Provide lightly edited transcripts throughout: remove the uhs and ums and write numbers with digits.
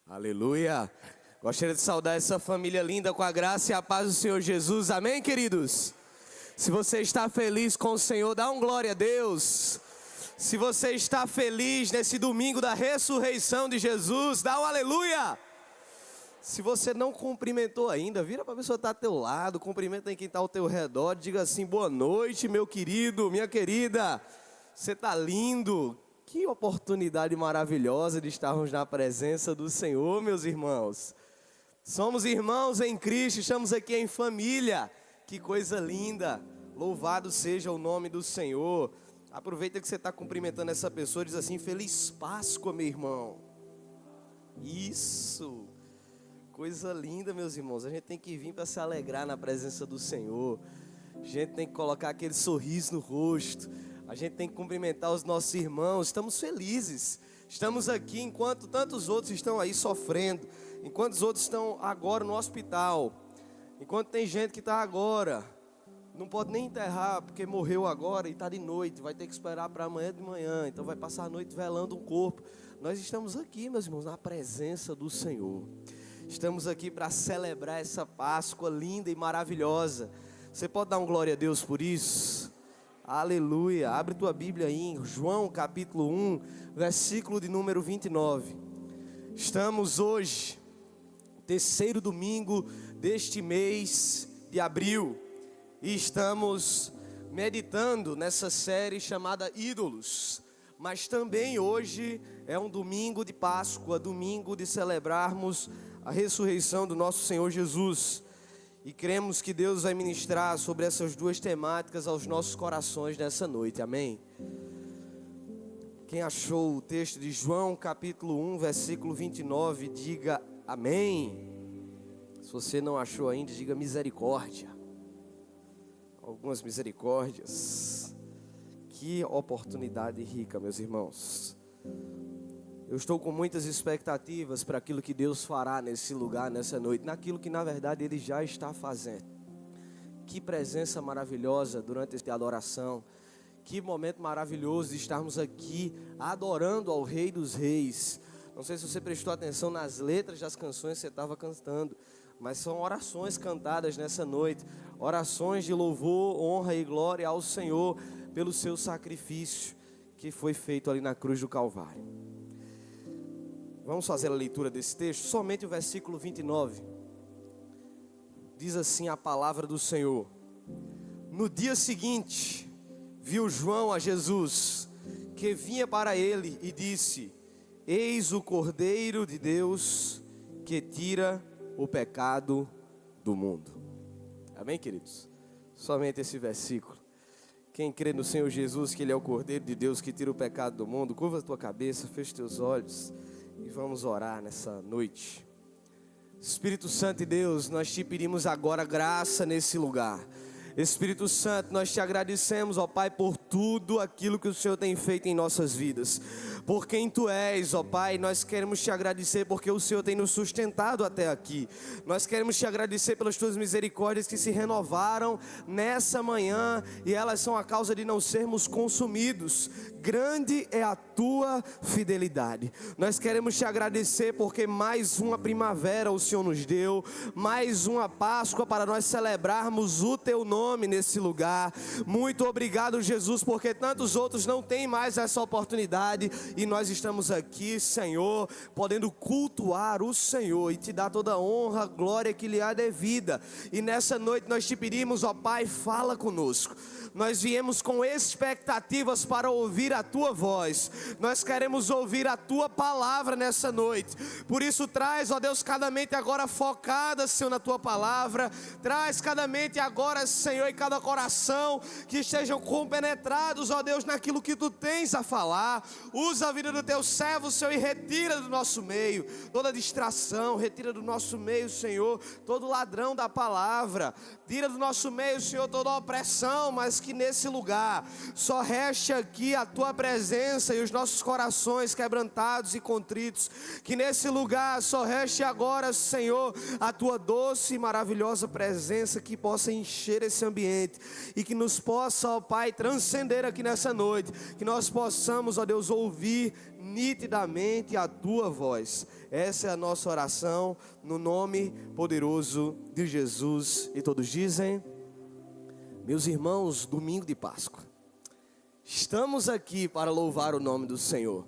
Aleluia! Gostaria de saudar essa família linda com a graça e a paz do Senhor Jesus. Amém, queridos? Se você está feliz com o Senhor, dá um glória a Deus. Se você está feliz nesse domingo da ressurreição de Jesus, dá um aleluia. Se você não cumprimentou ainda, vira para a pessoa que está ao teu lado, cumprimenta quem está ao teu redor, diga assim: boa noite, meu querido, minha querida, você está lindo. Que oportunidade maravilhosa de estarmos na presença do Senhor, meus irmãos. Somos irmãos em Cristo, estamos aqui em família. Que coisa linda. Louvado seja o nome do Senhor. Aproveita que você está cumprimentando essa pessoa e diz assim: Feliz Páscoa, meu irmão. Isso. Coisa linda, meus irmãos. A gente tem que vir para se alegrar na presença do Senhor. A gente tem que colocar aquele sorriso no rosto. A gente tem que cumprimentar os nossos irmãos. Estamos felizes. Estamos aqui enquanto tantos outros estão aí sofrendo. Enquanto os outros estão agora no hospital. Enquanto tem gente que está agora. Não pode nem enterrar porque morreu agora e está de noite. Vai ter que esperar para amanhã de manhã. Então vai passar a noite velando um corpo. Nós estamos aqui, meus irmãos, na presença do Senhor. Estamos aqui para celebrar essa Páscoa linda e maravilhosa. Você pode dar um glória a Deus por isso? Aleluia. Abre tua Bíblia aí em João capítulo 1, versículo de número 29. Estamos hoje, terceiro domingo deste mês de abril. E estamos meditando nessa série chamada Ídolos. Mas também hoje é um domingo de Páscoa, domingo de celebrarmos a ressurreição do nosso Senhor Jesus. E cremos que Deus vai ministrar sobre essas duas temáticas aos nossos corações nessa noite, amém? Quem achou o texto de João capítulo 1, versículo 29, diga amém. Se você não achou ainda, diga misericórdia. Algumas misericórdias. Que oportunidade rica, meus irmãos. Eu estou com muitas expectativas para aquilo que Deus fará nesse lugar, nessa noite, naquilo que na verdade Ele já está fazendo. Que presença maravilhosa durante esta adoração. Que momento maravilhoso de estarmos aqui adorando ao Rei dos Reis. Não sei se você prestou atenção nas letras das canções que você estava cantando, mas são orações cantadas nessa noite. Orações de louvor, honra e glória ao Senhor pelo seu sacrifício que foi feito ali na cruz do Calvário. Vamos fazer a leitura desse texto, somente o versículo 29. Diz assim a palavra do Senhor: No dia seguinte, viu João a Jesus, que vinha para ele, e disse: Eis o Cordeiro de Deus, que tira o pecado do mundo. Amém, queridos? Somente esse versículo. Quem crê no Senhor Jesus, que Ele é o Cordeiro de Deus, que tira o pecado do mundo, curva a tua cabeça, fecha teus olhos. E vamos orar nessa noite. Espírito Santo de Deus, nós te pedimos agora graça nesse lugar. Espírito Santo, nós te agradecemos, ó Pai, por tudo aquilo que o Senhor tem feito em nossas vidas. Por quem Tu és, ó Pai, nós queremos te agradecer porque o Senhor tem nos sustentado até aqui. Nós queremos te agradecer pelas Tuas misericórdias que se renovaram nessa manhã e elas são a causa de não sermos consumidos. Grande é a Tua fidelidade. Nós queremos te agradecer porque mais uma primavera o Senhor nos deu, mais uma Páscoa para nós celebrarmos o Teu nome nesse lugar. Muito obrigado, Jesus, porque tantos outros não têm mais essa oportunidade e nós estamos aqui, Senhor, podendo cultuar o Senhor e te dar toda a honra, glória que lhe é devida. E nessa noite nós te pedimos, ó Pai, fala conosco. Nós viemos com expectativas para ouvir a Tua voz. Nós queremos ouvir a Tua palavra nessa noite. Por isso traz, ó Deus, cada mente agora focada, Senhor, na Tua palavra. Traz cada mente agora, Senhor, e cada coração que estejam compenetrados, ó Deus, naquilo que Tu tens a falar. Usa a vida do Teu servo, Senhor, e retira do nosso meio toda distração. Retira do nosso meio, Senhor, todo ladrão da palavra. Tira do nosso meio, Senhor, toda opressão, mas que nesse lugar só reste aqui a Tua presença e os nossos corações quebrantados e contritos. Que nesse lugar só reste agora, Senhor, a tua doce e maravilhosa presença, que possa encher esse ambiente e que nos possa, ó Pai, transcender aqui nessa noite. Que nós possamos, ó Deus, ouvir nitidamente a tua voz. Essa é a nossa oração, no nome poderoso de Jesus. E todos dizem: meus irmãos, domingo de Páscoa, estamos aqui para louvar o nome do Senhor.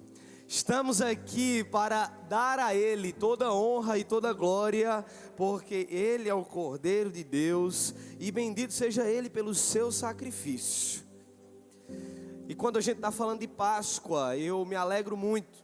Estamos aqui para dar a Ele toda honra e toda glória, porque Ele é o Cordeiro de Deus e bendito seja Ele pelo seu sacrifício. E quando a gente está falando de Páscoa, eu me alegro muito,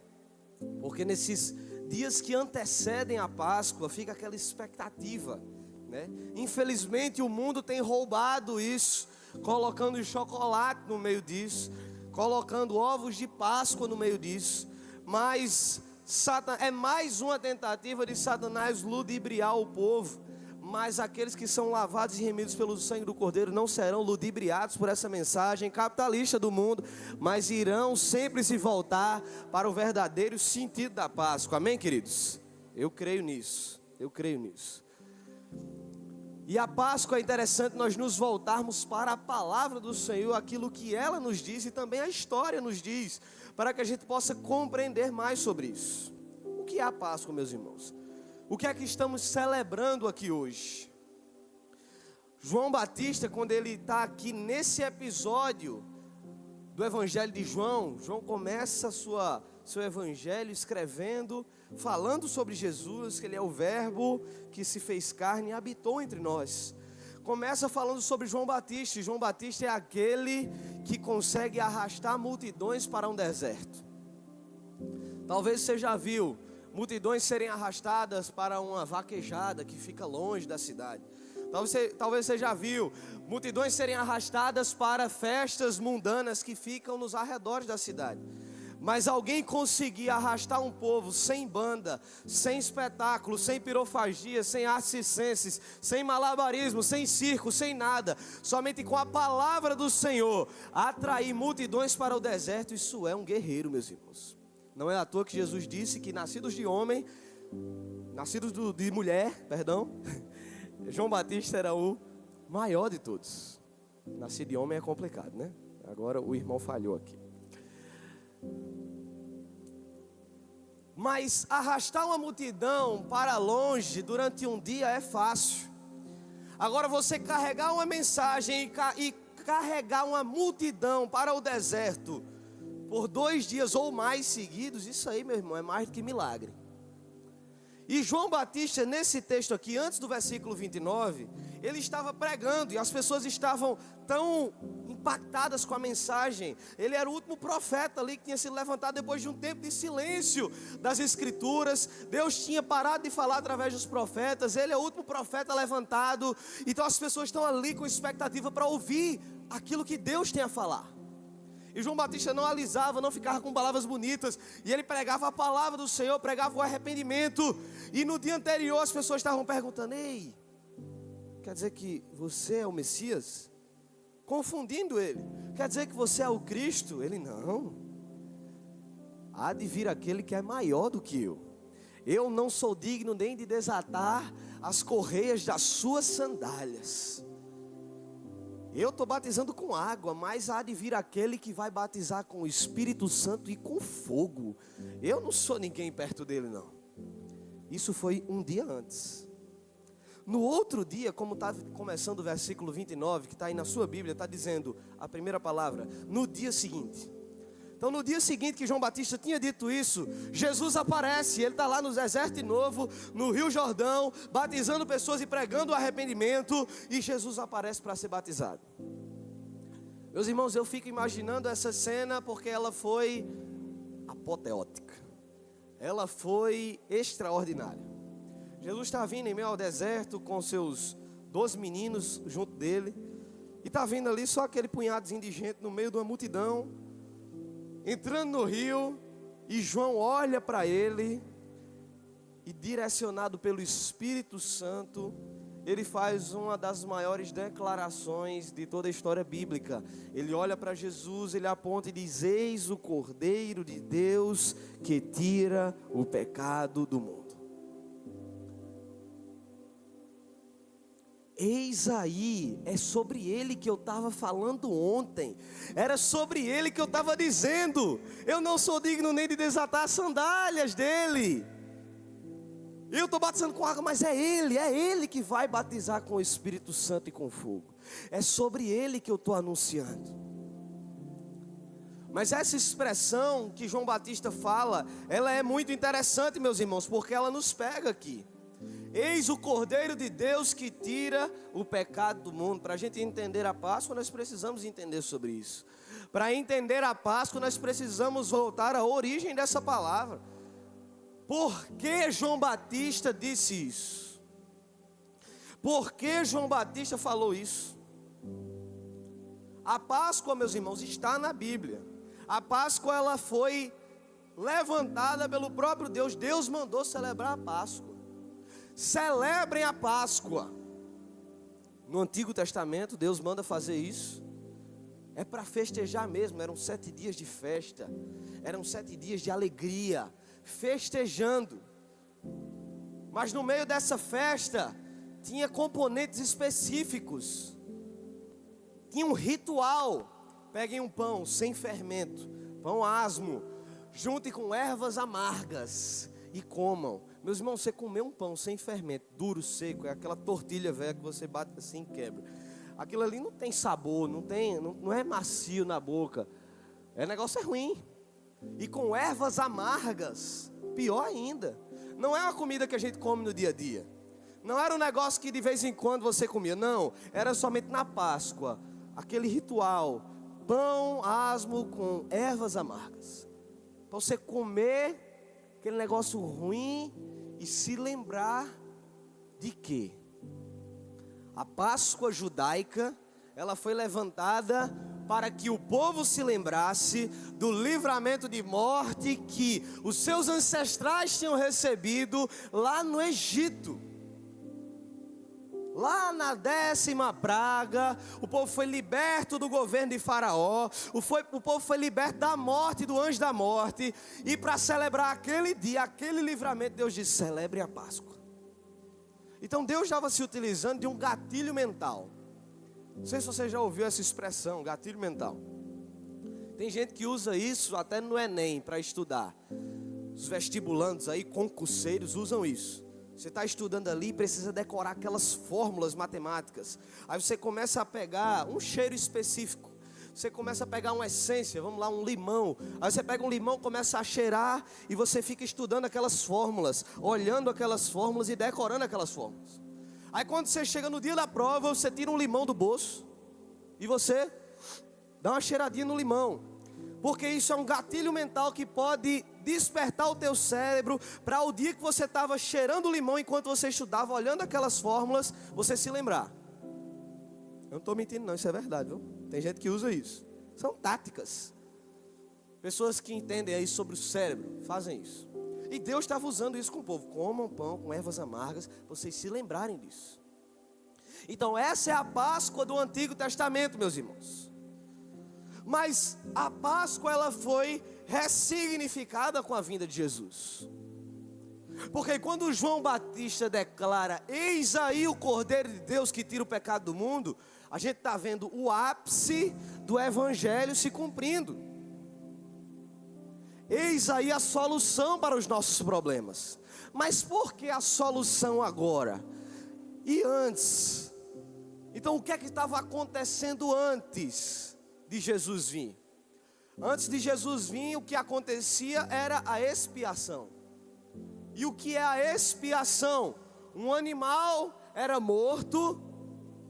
porque nesses dias que antecedem a Páscoa, fica aquela expectativa, né? Infelizmente o mundo tem roubado isso, colocando chocolate no meio disso, colocando ovos de Páscoa no meio disso. Mas é mais uma tentativa de Satanás ludibriar o povo. Mas aqueles que são lavados e remidos pelo sangue do Cordeiro não serão ludibriados por essa mensagem capitalista do mundo, mas irão sempre se voltar para o verdadeiro sentido da Páscoa. Amém, queridos? Eu creio nisso, eu creio nisso. E a Páscoa é interessante nós nos voltarmos para a palavra do Senhor, aquilo que ela nos diz e também a história nos diz, para que a gente possa compreender mais sobre isso. O que é a Páscoa, meus irmãos? O que é que estamos celebrando aqui hoje? João Batista, quando ele está aqui nesse episódio do Evangelho de João, João começa seu Evangelho escrevendo, falando sobre Jesus, que Ele é o Verbo que se fez carne e habitou entre nós. Começa falando sobre João Batista, e João Batista é aquele que consegue arrastar multidões para um deserto. Talvez você já viu multidões serem arrastadas para uma vaquejada que fica longe da cidade. Talvez você já viu multidões serem arrastadas para festas mundanas que ficam nos arredores da cidade. Mas alguém conseguir arrastar um povo sem banda, sem espetáculo, sem pirofagia, sem artes circenses, sem malabarismo, sem circo, sem nada, somente com a palavra do Senhor, atrair multidões para o deserto, isso é um guerreiro, meus irmãos. Não é à toa que Jesus disse que nascidos de mulher, João Batista era o maior de todos. Nascido de homem é complicado, né? Agora o irmão falhou aqui. Mas arrastar uma multidão para longe durante um dia é fácil. Agora você carregar uma mensagem e carregar uma multidão para o deserto por 2 dias ou mais seguidos, isso aí, meu irmão, é mais do que milagre. E João Batista, nesse texto aqui, antes do versículo 29, ele estava pregando e as pessoas estavam tão impactadas com a mensagem. Ele era o último profeta ali que tinha sido levantado depois de um tempo de silêncio das Escrituras. Deus tinha parado de falar através dos profetas. Ele é o último profeta levantado. Então as pessoas estão ali com expectativa para ouvir aquilo que Deus tem a falar. E João Batista não alisava, não ficava com palavras bonitas. E ele pregava a palavra do Senhor, pregava o arrependimento. E no dia anterior as pessoas estavam perguntando: ei, quer dizer que você é o Messias? Confundindo ele. Quer dizer que você é o Cristo? Ele: não. Há de vir aquele que é maior do que eu. Eu não sou digno nem de desatar as correias das suas sandálias. Eu estou batizando com água, mas há de vir aquele que vai batizar com o Espírito Santo e com fogo. Eu não sou ninguém perto dele, não. Isso foi um dia antes. No outro dia, como está começando o versículo 29, que está aí na sua Bíblia, está dizendo a primeira palavra: no dia seguinte. Então no dia seguinte que João Batista tinha dito isso, Jesus aparece. Ele está lá no deserto de novo, no Rio Jordão, batizando pessoas e pregando o arrependimento. E Jesus aparece para ser batizado. Meus irmãos, eu fico imaginando essa cena porque ela foi apoteótica. Ela foi extraordinária. Jesus está vindo em meio ao deserto com seus 12 meninos junto dele. E está vindo ali só aquele punhadozinho de gente no meio de uma multidão, entrando no rio. E João olha para ele e, direcionado pelo Espírito Santo, ele faz uma das maiores declarações de toda a história bíblica. Ele olha para Jesus, ele aponta e diz: eis o Cordeiro de Deus que tira o pecado do mundo. Eis aí, é sobre ele que eu estava falando ontem, era sobre ele que eu estava dizendo: eu não sou digno nem de desatar as sandálias dele. Eu estou batizando com água, mas é ele que vai batizar com o Espírito Santo e com fogo. É sobre ele que eu estou anunciando. Mas essa expressão que João Batista fala, ela é muito interessante, meus irmãos, porque ela nos pega aqui. Eis o Cordeiro de Deus que tira o pecado do mundo. Para a gente entender a Páscoa, nós precisamos entender sobre isso. Para entender a Páscoa, nós precisamos voltar à origem dessa palavra. Por que João Batista disse isso? Por que João Batista falou isso? A Páscoa, meus irmãos, está na Bíblia. A Páscoa, ela foi levantada pelo próprio Deus. Deus mandou celebrar a Páscoa. Celebrem a Páscoa. No Antigo Testamento, Deus manda fazer isso. É para festejar mesmo. Eram 7 dias de festa. Eram 7 dias de alegria, festejando. Mas no meio dessa festa tinha componentes específicos. Tinha um ritual. Peguem um pão sem fermento, pão asmo, junte com ervas amargas e comam. Meus irmãos, você comer um pão sem fermento, duro, seco, é aquela tortilha velha que você bate assim e quebra. Aquilo ali não tem sabor, não é macio na boca. Negócio é ruim. E com ervas amargas, pior ainda. Não é uma comida que a gente come no dia a dia. Não era um negócio que de vez em quando você comia. Não, era somente na Páscoa. Aquele ritual, pão asmo com ervas amargas. Para você comer aquele negócio ruim e se lembrar de quê? A Páscoa judaica, ela foi levantada para que o povo se lembrasse do livramento de morte que os seus ancestrais tinham recebido lá no Egito. Lá na 10ª praga, o povo foi liberto do governo de Faraó. O povo foi liberto da morte, do anjo da morte. E para celebrar aquele dia, aquele livramento, Deus disse: celebre a Páscoa. Então Deus estava se utilizando de um gatilho mental. Não sei se você já ouviu essa expressão, gatilho mental. Tem gente que usa isso até no Enem para estudar. Os vestibulandos aí, concurseiros, usam isso. Você está estudando ali e precisa decorar aquelas fórmulas matemáticas. Aí você começa a pegar um cheiro específico. Você começa a pegar uma essência, vamos lá, um limão. Aí você pega um limão, começa a cheirar e você fica estudando aquelas fórmulas, olhando aquelas fórmulas e decorando aquelas fórmulas. Aí quando você chega no dia da prova, você tira um limão do bolso e você dá uma cheiradinha no limão. Porque isso é um gatilho mental que pode despertar o teu cérebro para o dia que você estava cheirando o limão enquanto você estudava, olhando aquelas fórmulas, você se lembrar. Eu não estou mentindo não, isso é verdade, viu? Tem gente que usa isso. São táticas. Pessoas que entendem aí sobre o cérebro fazem isso. E Deus estava usando isso com o povo. Comam pão com ervas amargas, para vocês se lembrarem disso. Então essa é a Páscoa do Antigo Testamento, meus irmãos. Mas a Páscoa, ela foi ressignificada com a vinda de Jesus. Porque quando João Batista declara: eis aí o Cordeiro de Deus que tira o pecado do mundo, a gente está vendo o ápice do Evangelho se cumprindo. Eis aí a solução para os nossos problemas. Mas por que a solução agora? E antes? Então o que é que estava acontecendo antes de Jesus vir? Antes de Jesus vir, o que acontecia era a expiação. E o que é a expiação? Um animal era morto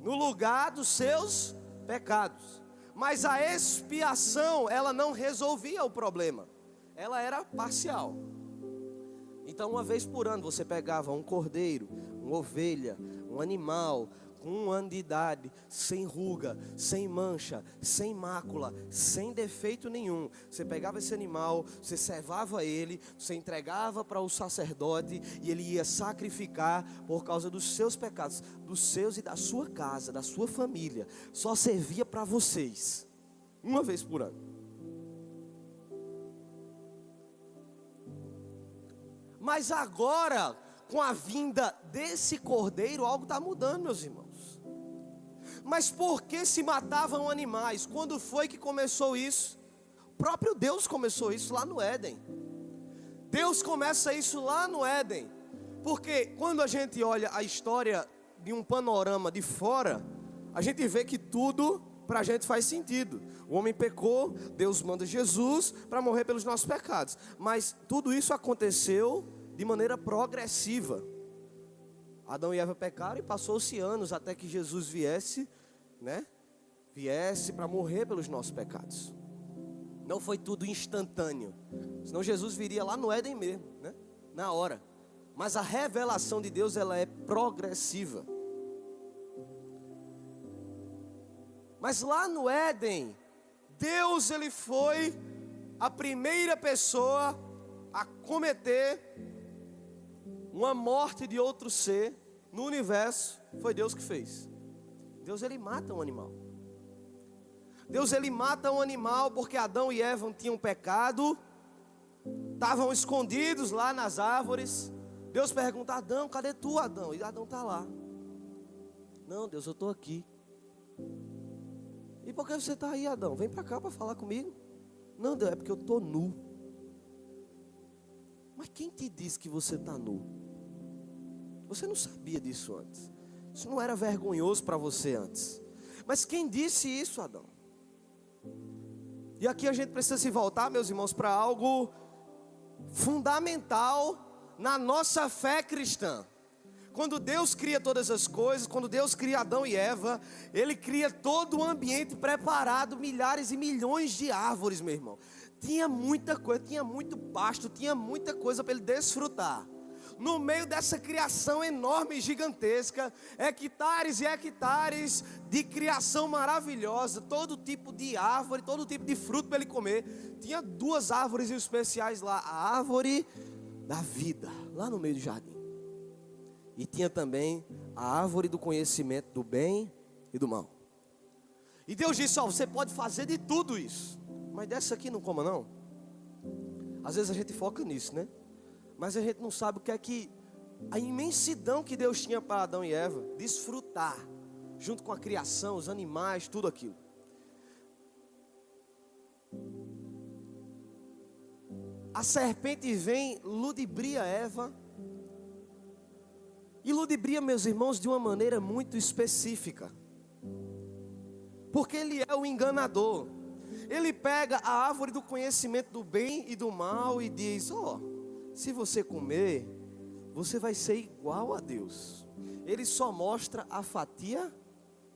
no lugar dos seus pecados. Mas a expiação, ela não resolvia o problema. Ela era parcial. Então uma vez por ano você pegava um cordeiro, uma ovelha, um animal, com 1 ano de idade, sem ruga, sem mancha, sem mácula, sem defeito nenhum. Você pegava esse animal, você cevava ele, você entregava para o sacerdote e ele ia sacrificar por causa dos seus pecados, dos seus e da sua casa, da sua família. Só servia para vocês, uma vez por ano. Mas agora, com a vinda desse cordeiro, algo está mudando, meus irmãos. Mas por que se matavam animais? Quando foi que começou isso? O próprio Deus começou isso lá no Éden. Deus começa isso lá no Éden. Porque quando a gente olha a história de um panorama de fora, a gente vê que tudo para a gente faz sentido. O homem pecou, Deus manda Jesus para morrer pelos nossos pecados. Mas tudo isso aconteceu de maneira progressiva. Adão e Eva pecaram e passou-se anos até que Jesus viesse, Viesse para morrer pelos nossos pecados. Não foi tudo instantâneo. Senão Jesus viria lá no Éden mesmo, na hora. Mas a revelação de Deus, ela é progressiva. Mas lá no Éden, Deus, ele foi a primeira pessoa a cometer uma morte de outro ser no universo. Foi Deus que fez. Deus, ele mata um animal. Deus, ele mata um animal porque Adão e Eva tinham pecado, estavam escondidos lá nas árvores. Deus pergunta: Adão, cadê tu, Adão? E Adão está lá. Não, Deus, eu estou aqui. E por que você está aí, Adão? Vem para cá para falar comigo. Não, Deus, é porque eu estou nu. Mas quem te disse que você está nu? Você não sabia disso antes. Isso não era vergonhoso para você antes. Mas quem disse isso, Adão? E aqui a gente precisa se voltar, meus irmãos, para algo fundamental na nossa fé cristã. Quando Deus cria todas as coisas, quando Deus cria Adão e Eva, Ele cria todo um ambiente preparado, milhares e milhões de árvores, meu irmão. Tinha muita coisa, tinha muito pasto, tinha muita coisa para ele desfrutar. No meio dessa criação enorme e gigantesca, hectares e hectares de criação maravilhosa, todo tipo de árvore, todo tipo de fruto para ele comer. Tinha 2 árvores especiais lá, a árvore da vida, lá no meio do jardim. E tinha também a árvore do conhecimento do bem e do mal. E Deus disse: você pode fazer de tudo isso, mas dessa aqui não coma não. Às vezes a gente foca nisso, mas a gente não sabe o que é que a imensidão que Deus tinha para Adão e Eva desfrutar, junto com a criação, os animais, tudo aquilo. A serpente vem, ludibria Eva. E ludibria, meus irmãos, de uma maneira muito específica. Porque ele é o enganador. Ele pega a árvore do conhecimento do bem e do mal e diz: se você comer, você vai ser igual a Deus. Ele só mostra a fatia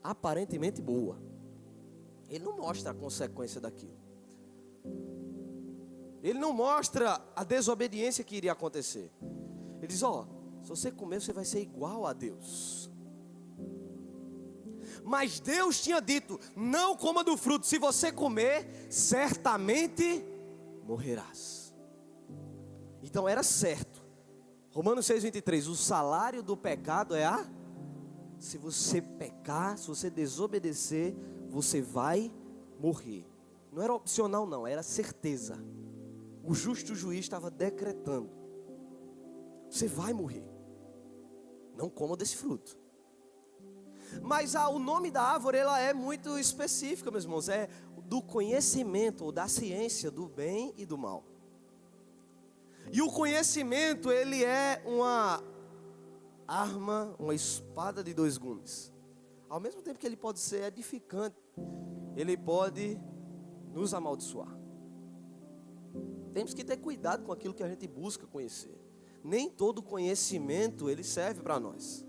aparentemente boa. Ele não mostra a consequência daquilo. Ele não mostra a desobediência que iria acontecer. Ele diz: se você comer, você vai ser igual a Deus. Mas Deus tinha dito: não coma do fruto, se você comer, certamente morrerás. Então era certo. Romanos 6,23, o salário do pecado é se você pecar, se você desobedecer, você vai morrer. Não era opcional não, era certeza. O justo juiz estava decretando: você vai morrer. Não coma desse fruto. Mas o nome da árvore, ela é muito específica, meus irmãos. É do conhecimento, ou da ciência, do bem e do mal. E o conhecimento, ele é uma arma, uma espada de 2 gumes. Ao mesmo tempo que ele pode ser edificante, ele pode nos amaldiçoar. Temos que ter cuidado com aquilo que a gente busca conhecer. Nem todo conhecimento ele serve para nós.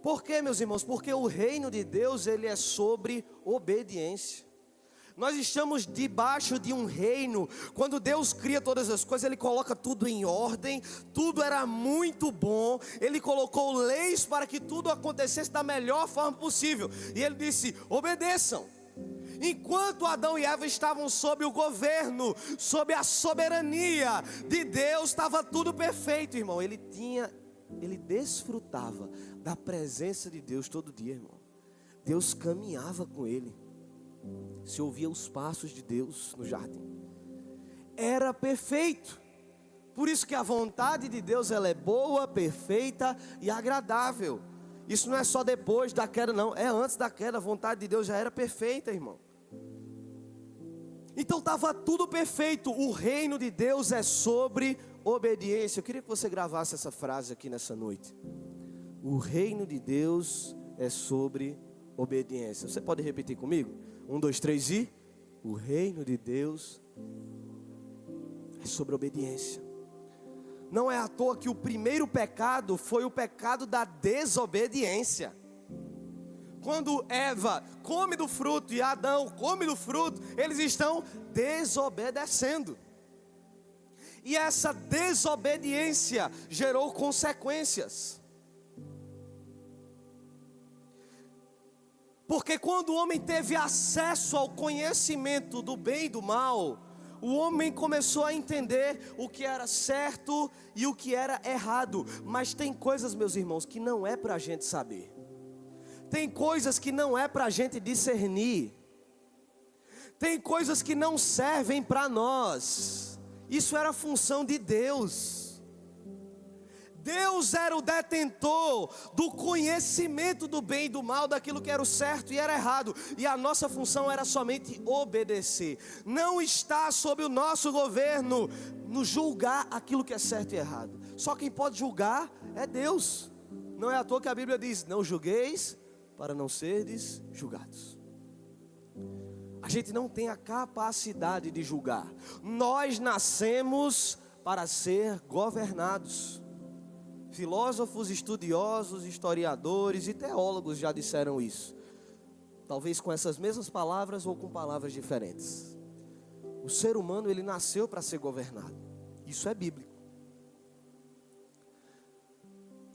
Por quê, meus irmãos? Porque o reino de Deus, ele é sobre obediência. Nós estamos debaixo de um reino. Quando Deus cria todas as coisas, Ele coloca tudo em ordem. Tudo era muito bom. Ele colocou leis para que tudo acontecesse da melhor forma possível. E Ele disse: obedeçam. Enquanto Adão e Eva estavam sob o governo, sob a soberania de Deus, estava tudo perfeito, irmão. Ele desfrutava da presença de Deus todo dia, irmão. Deus caminhava com ele. Se ouvia os passos de Deus no jardim. Era perfeito. Por isso que a vontade de Deus, ela é boa, perfeita e agradável. Isso não é só depois da queda, não. É antes da queda, a vontade de Deus já era perfeita, irmão. Então estava tudo perfeito. O reino de Deus é sobre obediência. Eu queria que você gravasse essa frase aqui nessa noite. O reino de Deus é sobre obediência. Você pode repetir comigo? 1, 2, 3 e... O reino de Deus é sobre obediência. Não é à toa que o primeiro pecado foi o pecado da desobediência. Quando Eva come do fruto e Adão come do fruto, eles estão desobedecendo. E essa desobediência gerou consequências. Porque quando o homem teve acesso ao conhecimento do bem e do mal, o homem começou a entender o que era certo e o que era errado. Mas tem coisas, meus irmãos, que não é para a gente saber. Tem coisas que não é para a gente discernir. Tem coisas que não servem para nós. Isso era função de Deus. Deus era o detentor do conhecimento do bem e do mal, daquilo que era o certo e era errado. E a nossa função era somente obedecer. Não está sob o nosso governo nos julgar aquilo que é certo e errado. Só quem pode julgar é Deus. Não é à toa que a Bíblia diz: não julgueis para não serdes julgados. A gente não tem a capacidade de julgar. Nós nascemos para ser governados. Filósofos, estudiosos, historiadores e teólogos já disseram isso. Talvez com essas mesmas palavras ou com palavras diferentes. O ser humano, ele nasceu para ser governado. Isso é bíblico.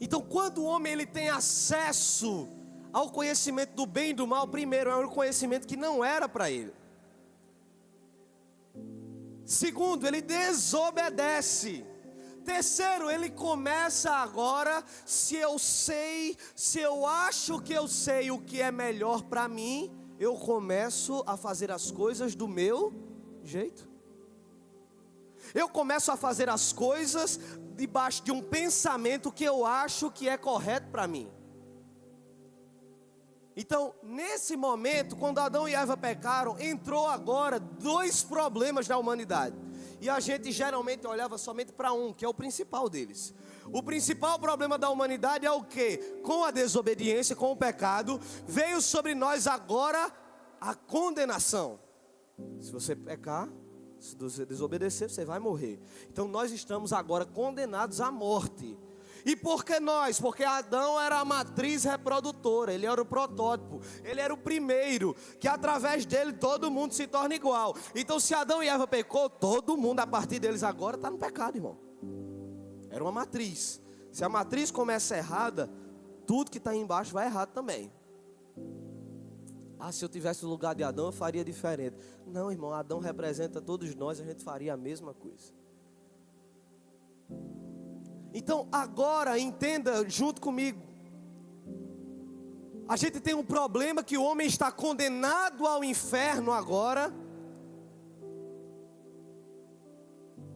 Então, quando o homem ele tem acesso ao conhecimento do bem e do mal, primeiro é um conhecimento que não era para ele. Segundo, ele desobedece. Terceiro, ele começa agora, se eu acho que eu sei o que é melhor para mim, eu começo a fazer as coisas do meu jeito. Eu começo a fazer as coisas debaixo de um pensamento que eu acho que é correto para mim. Então, nesse momento, quando Adão e Eva pecaram, entrou agora 2 problemas da humanidade. E a gente geralmente olhava somente para um, que é o principal deles. O principal problema da humanidade é o quê? Com a desobediência, com o pecado, veio sobre nós agora a condenação. Se você pecar, se você desobedecer, você vai morrer. Então nós estamos agora condenados à morte. E por que nós? Porque Adão era a matriz reprodutora, ele era o protótipo, ele era o primeiro, que através dele todo mundo se torna igual. Então se Adão e Eva pecou, todo mundo a partir deles agora está no pecado, irmão. Era uma matriz. Se a matriz começa errada, tudo que está embaixo vai errado também. Se eu tivesse no lugar de Adão, eu faria diferente. Não, irmão, Adão representa todos nós, a gente faria a mesma coisa. Então agora entenda junto comigo. A gente tem um problema que o homem está condenado ao inferno agora.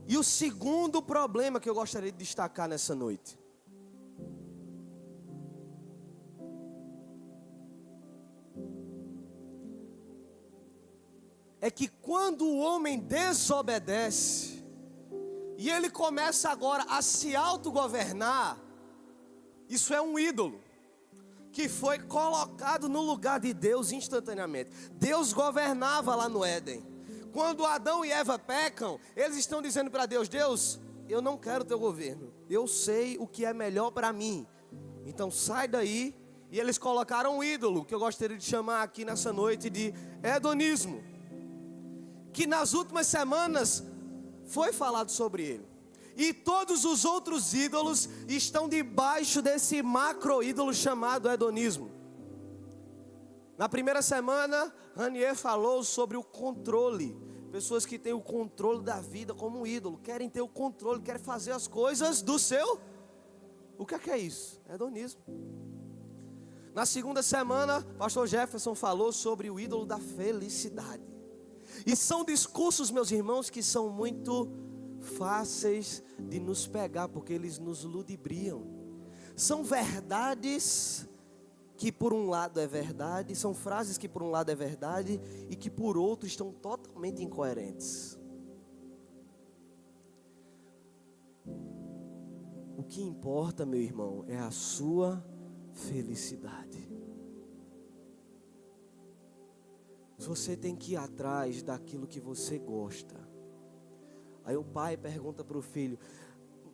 E o segundo problema que eu gostaria de destacar nessa noite é que quando o homem desobedece e ele começa agora a se autogovernar, isso é um ídolo que foi colocado no lugar de Deus instantaneamente. Deus governava lá no Éden. Quando Adão e Eva pecam, eles estão dizendo para Deus: Deus, eu não quero teu governo, eu sei o que é melhor para mim, então sai daí. E eles colocaram um ídolo, que eu gostaria de chamar aqui nessa noite de hedonismo. que nas últimas semanas foi falado sobre ele. E todos os outros ídolos estão debaixo desse macro ídolo chamado hedonismo. Na primeira semana, Ranier falou sobre o controle. Pessoas que têm o controle da vida como um ídolo, querem ter o controle, querem fazer as coisas do seu. O que é isso? Hedonismo. Na segunda semana, pastor Jefferson falou sobre o ídolo da felicidade. E são discursos, meus irmãos, que são muito fáceis de nos pegar, porque eles nos ludibriam. São verdades que por um lado é verdade, são frases que por um lado é verdade e que por outro estão totalmente incoerentes. O que importa, meu irmão, é a sua felicidade. Você tem que ir atrás daquilo que você gosta. Aí o pai pergunta para o filho: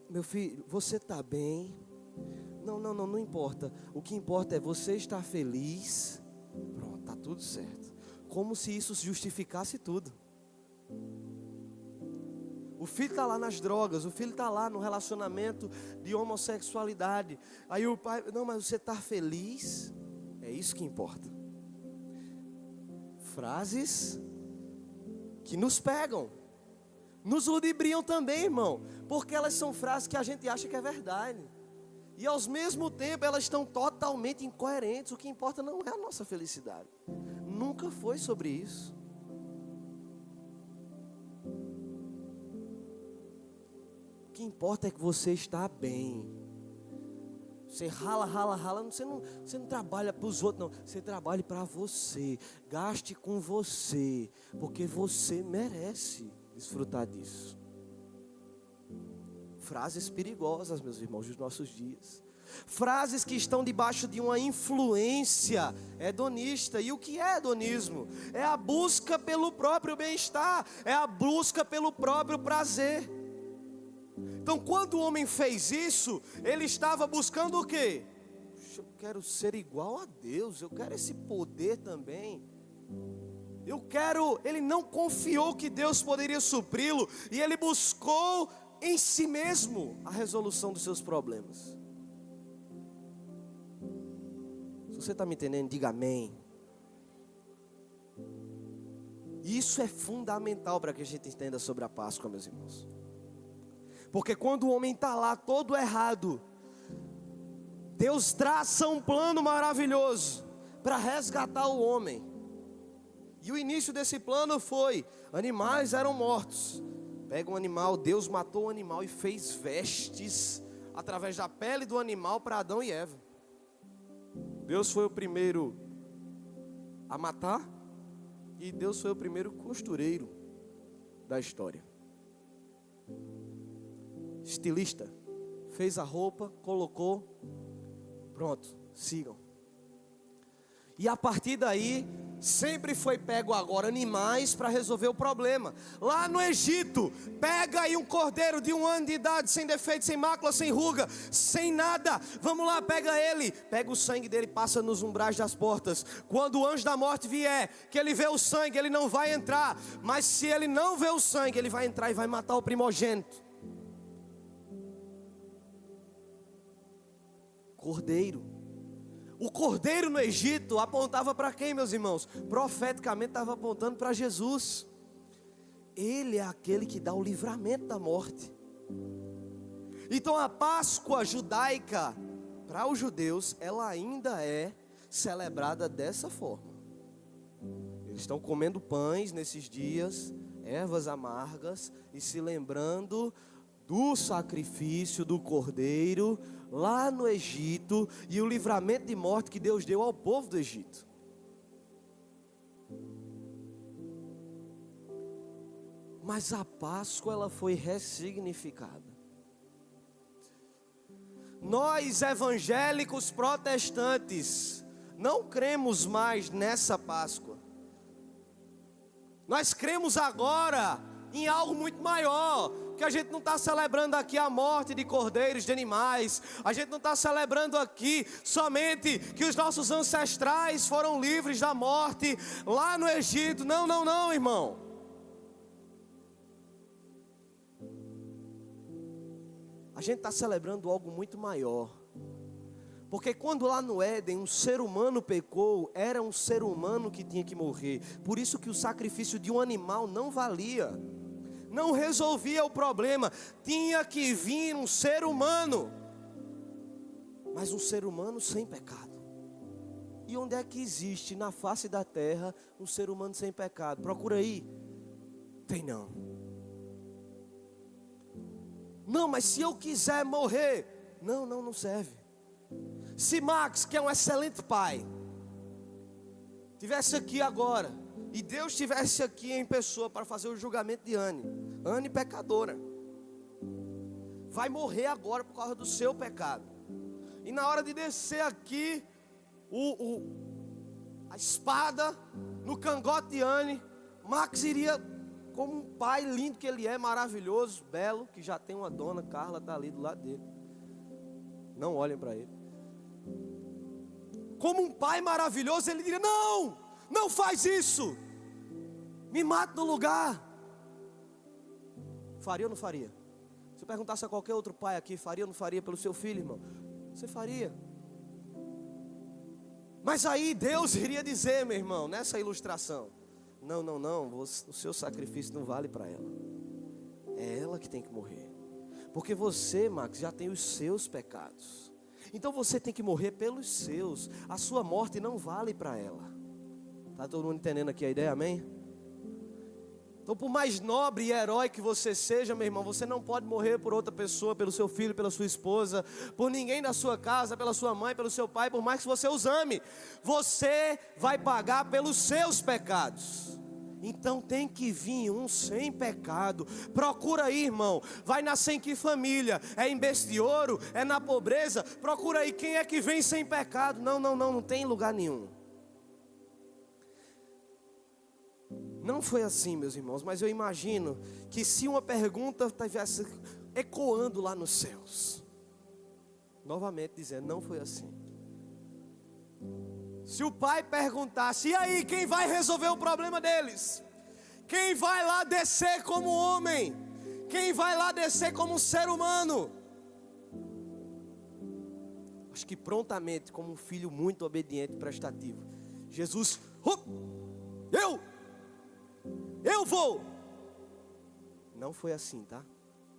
meu filho, você está bem? Não importa. O que importa é você estar feliz. Pronto, está tudo certo. Como se isso justificasse tudo. O filho está lá nas drogas, o filho está lá no relacionamento de homossexualidade. Aí o pai: não, mas você está feliz? É isso que importa. Frases que nos pegam, nos ludibriam também, irmão, porque elas são frases que a gente acha que é verdade. E ao mesmo tempo elas estão totalmente incoerentes. O que importa não é a nossa felicidade. Nunca foi sobre isso. O que importa é que você está bem. Você rala. Você não trabalha para os outros, não. Você trabalha para você. Gaste com você. Porque você merece desfrutar disso. Frases perigosas, meus irmãos, dos nossos dias. Frases que estão debaixo de uma influência hedonista. E o que é hedonismo? É a busca pelo próprio bem-estar. É a busca pelo próprio prazer. Então, quando o homem fez isso, ele estava buscando o quê? Eu quero ser igual a Deus. Eu quero esse poder também. Ele não confiou que Deus poderia supri-lo. E ele buscou em si mesmo a resolução dos seus problemas. Se você está me entendendo, diga amém. Isso é fundamental para que a gente entenda sobre a Páscoa, meus irmãos. Porque quando o homem está lá todo errado, Deus traça um plano maravilhoso para resgatar o homem. E o início desse plano foi: animais eram mortos. Pega um animal, Deus matou o animal e fez vestes através da pele do animal para Adão e Eva. Deus foi o primeiro a matar e Deus foi o primeiro costureiro da história. Estilista, fez a roupa, colocou, pronto, sigam. E a partir daí, sempre foi pego agora animais para resolver o problema. Lá no Egito, pega aí um cordeiro de 1 ano de idade, sem defeito, sem mácula, sem ruga, sem nada. Vamos lá, pega ele, pega o sangue dele, passa nos umbrais das portas. Quando o anjo da morte vier, que ele vê o sangue, ele não vai entrar. Mas se ele não vê o sangue, ele vai entrar e vai matar o primogênito. Cordeiro. O cordeiro no Egito apontava para quem, meus irmãos? Profeticamente estava apontando para Jesus. Ele é aquele que dá o livramento da morte. Então a Páscoa judaica, para os judeus, ela ainda é celebrada dessa forma. Eles estão comendo pães nesses dias, ervas amargas, e se lembrando do sacrifício do cordeiro lá no Egito e o livramento de morte que Deus deu ao povo do Egito. Mas a Páscoa, ela foi ressignificada. Nós evangélicos protestantes não cremos mais nessa Páscoa. Nós cremos agora em algo muito maior. Que a gente não está celebrando aqui a morte de cordeiros, de animais. A gente não está celebrando aqui somente que os nossos ancestrais foram livres da morte lá no Egito. Não, irmão. gente está celebrando algo muito maior. Porque quando lá no Éden um ser humano pecou, era um ser humano que tinha que morrer. Por isso que o sacrifício de um animal não valia, não resolvia o problema. Tinha que vir um ser humano, mas um ser humano sem pecado. E onde é que existe na face da terra um ser humano sem pecado? Procura aí. Tem não. Não, mas se eu quiser morrer, não serve. Se Max, que é um excelente pai, tivesse aqui agora, e Deus estivesse aqui em pessoa para fazer o julgamento de Anne pecadora, vai morrer agora por causa do seu pecado. E na hora de descer aqui a espada no cangote de Anne, Max iria, como um pai lindo que ele é, maravilhoso, belo, que já tem uma dona, Carla está ali do lado dele. Não olhem para ele. Como um pai maravilhoso, ele diria: não faz isso, me mata no lugar. Faria ou não faria? Se eu perguntasse a qualquer outro pai aqui, faria ou não faria pelo seu filho, irmão? Você faria. Mas aí Deus iria dizer, meu irmão, nessa ilustração: não, o seu sacrifício não vale para ela. É ela que tem que morrer. Porque você, Max, já tem os seus pecados. Então você tem que morrer pelos seus. A sua morte não vale para ela. Está todo mundo entendendo aqui a ideia, amém? Então, por mais nobre e herói que você seja, meu irmão, você não pode morrer por outra pessoa, pelo seu filho, pela sua esposa, por ninguém da sua casa, pela sua mãe, pelo seu pai, por mais que você os ame. Você vai pagar pelos seus pecados. Então tem que vir um sem pecado. Procura aí, irmão. Vai nascer em que família? É em berço de ouro? É na pobreza? Procura aí quem é que vem sem pecado. Não tem lugar nenhum. Não foi assim, meus irmãos. Mas eu imagino que se uma pergunta estivesse ecoando lá nos céus, novamente dizendo: não foi assim. Se o pai perguntasse: e aí, quem vai resolver o problema deles? Quem vai lá descer como homem? Quem vai lá descer como um ser humano? Acho que prontamente, como um filho muito obediente e prestativo, Jesus: eu vou. Não foi assim, tá?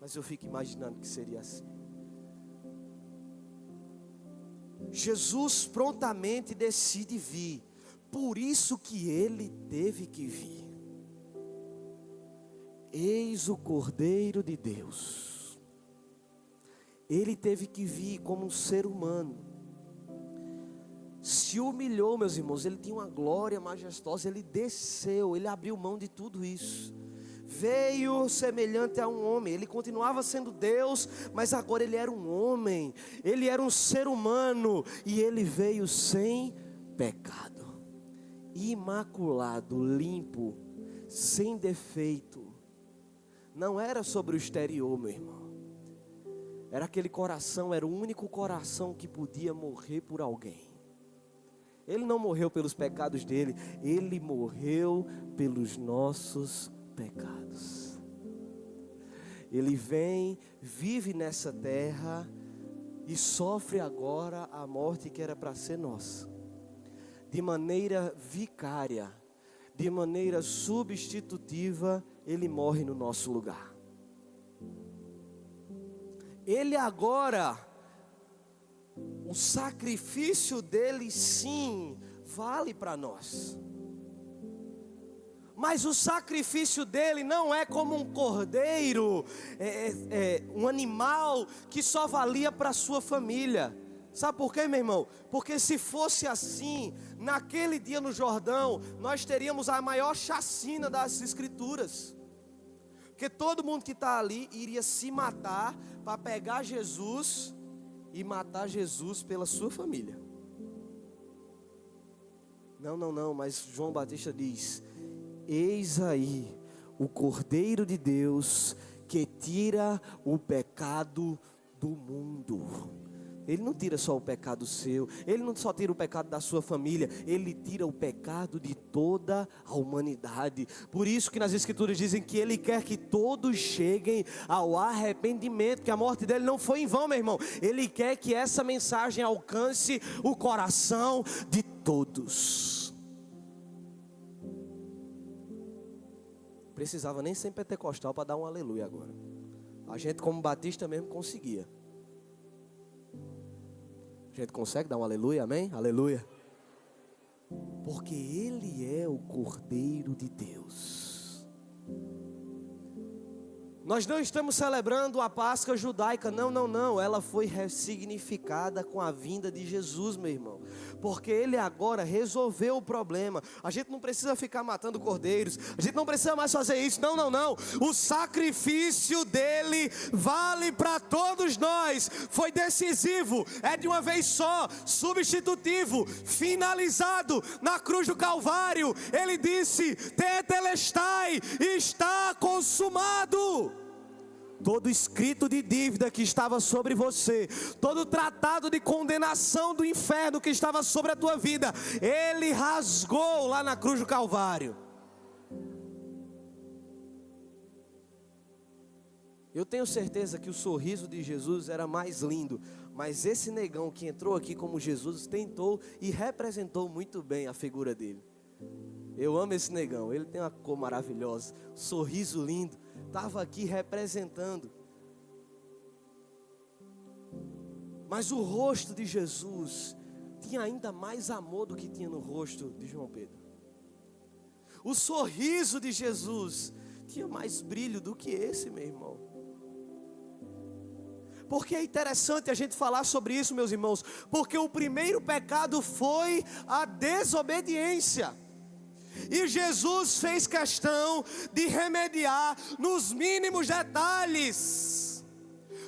Mas eu fico imaginando que seria assim. Jesus prontamente decide vir. Por isso que ele teve que vir. Eis o Cordeiro de Deus. Ele teve que vir como um ser humano. Se humilhou, meus irmãos. Ele tinha uma glória majestosa. Ele desceu, ele abriu mão de tudo isso. Veio semelhante a um homem. Ele continuava sendo Deus, mas agora ele era um homem. Ele era um ser humano. E ele veio sem pecado, imaculado, limpo, sem defeito. Não era sobre o exterior, meu irmão. Era aquele coração, era o único coração que podia morrer por alguém. Ele não morreu pelos pecados dele, ele morreu pelos nossos pecados. Ele vem, vive nessa terra e sofre agora a morte que era para ser nossa. De maneira vicária, de maneira substitutiva, ele morre no nosso lugar. Ele agora, o sacrifício dele sim vale para nós. Mas o sacrifício dele não é como um cordeiro, um animal que só valia para a sua família. Sabe por quê, meu irmão? Porque se fosse assim, naquele dia no Jordão, nós teríamos a maior chacina das escrituras. Porque todo mundo que está ali iria se matar para pegar Jesus e matar Jesus pela sua família. Não, mas João Batista diz: eis aí o Cordeiro de Deus que tira o pecado do mundo. Ele não tira só o pecado seu, Ele não só tira o pecado da sua família, Ele tira o pecado de toda a humanidade. Por isso que nas Escrituras dizem que Ele quer que todos cheguem ao arrependimento, que a morte dele não foi em vão, meu irmão. Ele quer que essa mensagem alcance o coração de todos. Precisava nem ser pentecostal para dar um aleluia agora. A gente como batista mesmo conseguia. A gente consegue dar um aleluia, amém? Aleluia. Porque Ele é o Cordeiro de Deus. Nós não estamos celebrando a Páscoa judaica, não. Ela foi ressignificada com a vinda de Jesus, meu irmão. Porque Ele agora resolveu o problema. A gente não precisa ficar matando cordeiros. A gente não precisa mais fazer isso, não. O sacrifício dele vale para todos nós. Foi decisivo, é de uma vez só, substitutivo, finalizado na cruz do Calvário. Ele disse: tetelestai, está consumado. Todo escrito de dívida que estava sobre você, todo tratado de condenação do inferno que estava sobre a tua vida, Ele rasgou lá na cruz do Calvário. Eu tenho certeza que o sorriso de Jesus era mais lindo, mas esse negão que entrou aqui como Jesus tentou e representou muito bem a figura dele. Eu amo esse negão, ele tem uma cor maravilhosa, sorriso lindo. Estava aqui representando. Mas o rosto de Jesus tinha ainda mais amor do que tinha no rosto de João Pedro. O sorriso de Jesus tinha mais brilho do que esse, meu irmão. Porque é interessante a gente falar sobre isso, meus irmãos, porque o primeiro pecado foi a desobediência. E Jesus fez questão de remediar nos mínimos detalhes.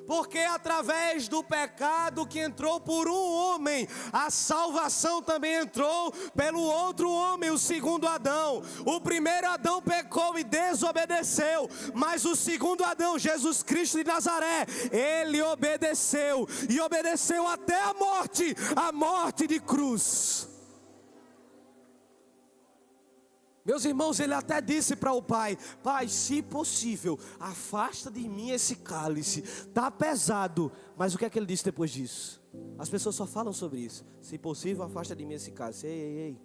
Porque através do pecado que entrou por um homem, a salvação também entrou pelo outro homem, o segundo Adão. O primeiro Adão pecou e desobedeceu, mas o segundo Adão, Jesus Cristo de Nazaré, ele obedeceu, e obedeceu até a morte de cruz. Meus irmãos, ele até disse para o Pai: Pai, se possível, afasta de mim esse cálice, está pesado. Mas o que é que ele disse depois disso? As pessoas só falam sobre isso. Se possível, afasta de mim esse cálice. Ei.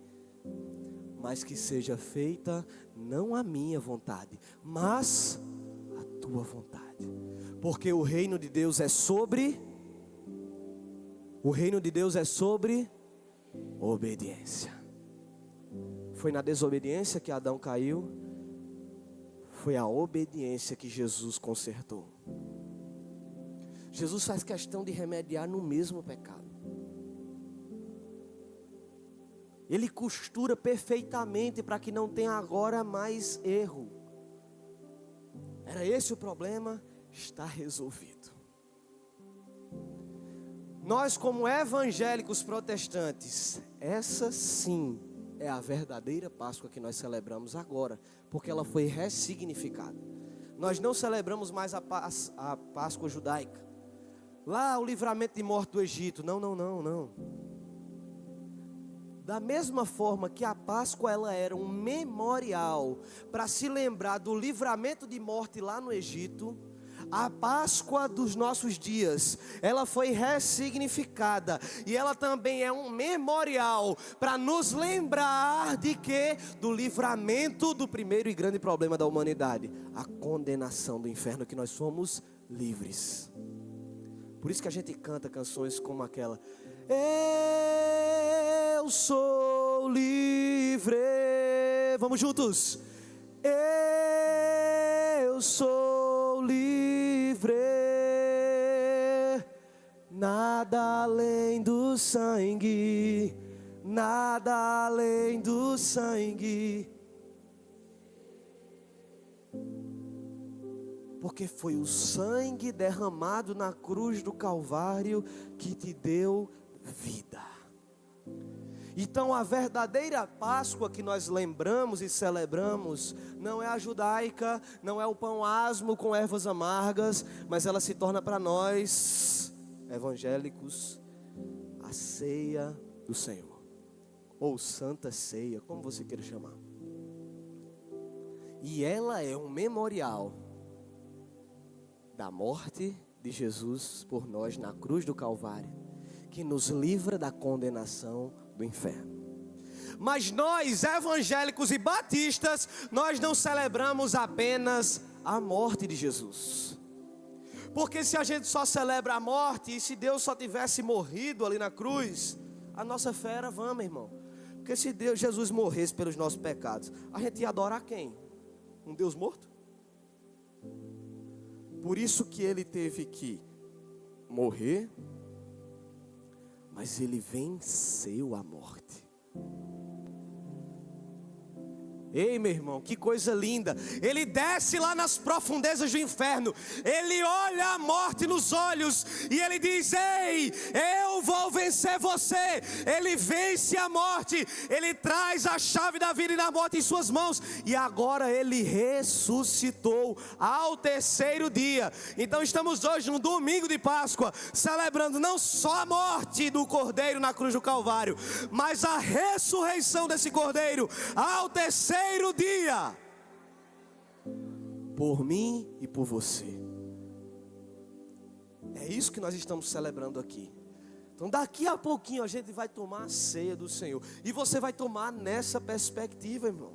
Mas que seja feita não a minha vontade, mas a tua vontade. Porque o reino de Deus é sobre obediência. Foi na desobediência que Adão caiu, foi a obediência que Jesus consertou. Jesus faz questão de remediar no mesmo pecado. Ele costura perfeitamente para que não tenha agora mais erro. Era esse o problema, está resolvido. Nós, como evangélicos protestantes, essa sim é a verdadeira Páscoa que nós celebramos agora, porque ela foi ressignificada. Nós não celebramos mais a Páscoa judaica. Lá o livramento de morte do Egito, não. Da mesma forma que a Páscoa ela era um memorial para se lembrar do livramento de morte lá no Egito, a Páscoa dos nossos dias, ela foi ressignificada e ela também é um memorial para nos lembrar de quê? Do livramento do primeiro e grande problema da humanidade, a condenação do inferno, que nós somos livres. Por isso que a gente canta canções como aquela: eu sou livre. Vamos juntos. Eu sou livre, nada além do sangue, nada além do sangue. Porque foi o sangue derramado na cruz do Calvário que te deu vida. Então a verdadeira Páscoa que nós lembramos e celebramos não é a judaica, não é o pão asmo com ervas amargas, mas ela se torna para nós, evangélicos, a ceia do Senhor, ou Santa Ceia, como você queira chamar. E ela é um memorial da morte de Jesus por nós na cruz do Calvário, que nos livra da condenação do inferno. Mas nós, evangélicos e batistas, nós não celebramos apenas a morte de Jesus. Porque se a gente só celebra a morte, e se Deus só tivesse morrido ali na cruz, a nossa fé era vã, meu irmão. Porque se Jesus morresse pelos nossos pecados, a gente ia adorar quem? Um Deus morto? Por isso que ele teve que morrer, mas ele venceu a morte. Ei, meu irmão, que coisa linda. Ele desce lá nas profundezas do inferno. Ele olha a morte nos olhos e ele diz: ei, eu vou vencer você. Ele vence a morte. Ele traz a chave da vida e da morte em suas mãos. E agora ele ressuscitou ao terceiro dia. Então estamos hoje no domingo de Páscoa, celebrando não só a morte do Cordeiro na cruz do Calvário, mas a ressurreição desse Cordeiro ao terceiro dia, por mim e por você. É isso que nós estamos celebrando aqui. Então daqui a pouquinho a gente vai tomar a ceia do Senhor, e você vai tomar nessa perspectiva, irmão.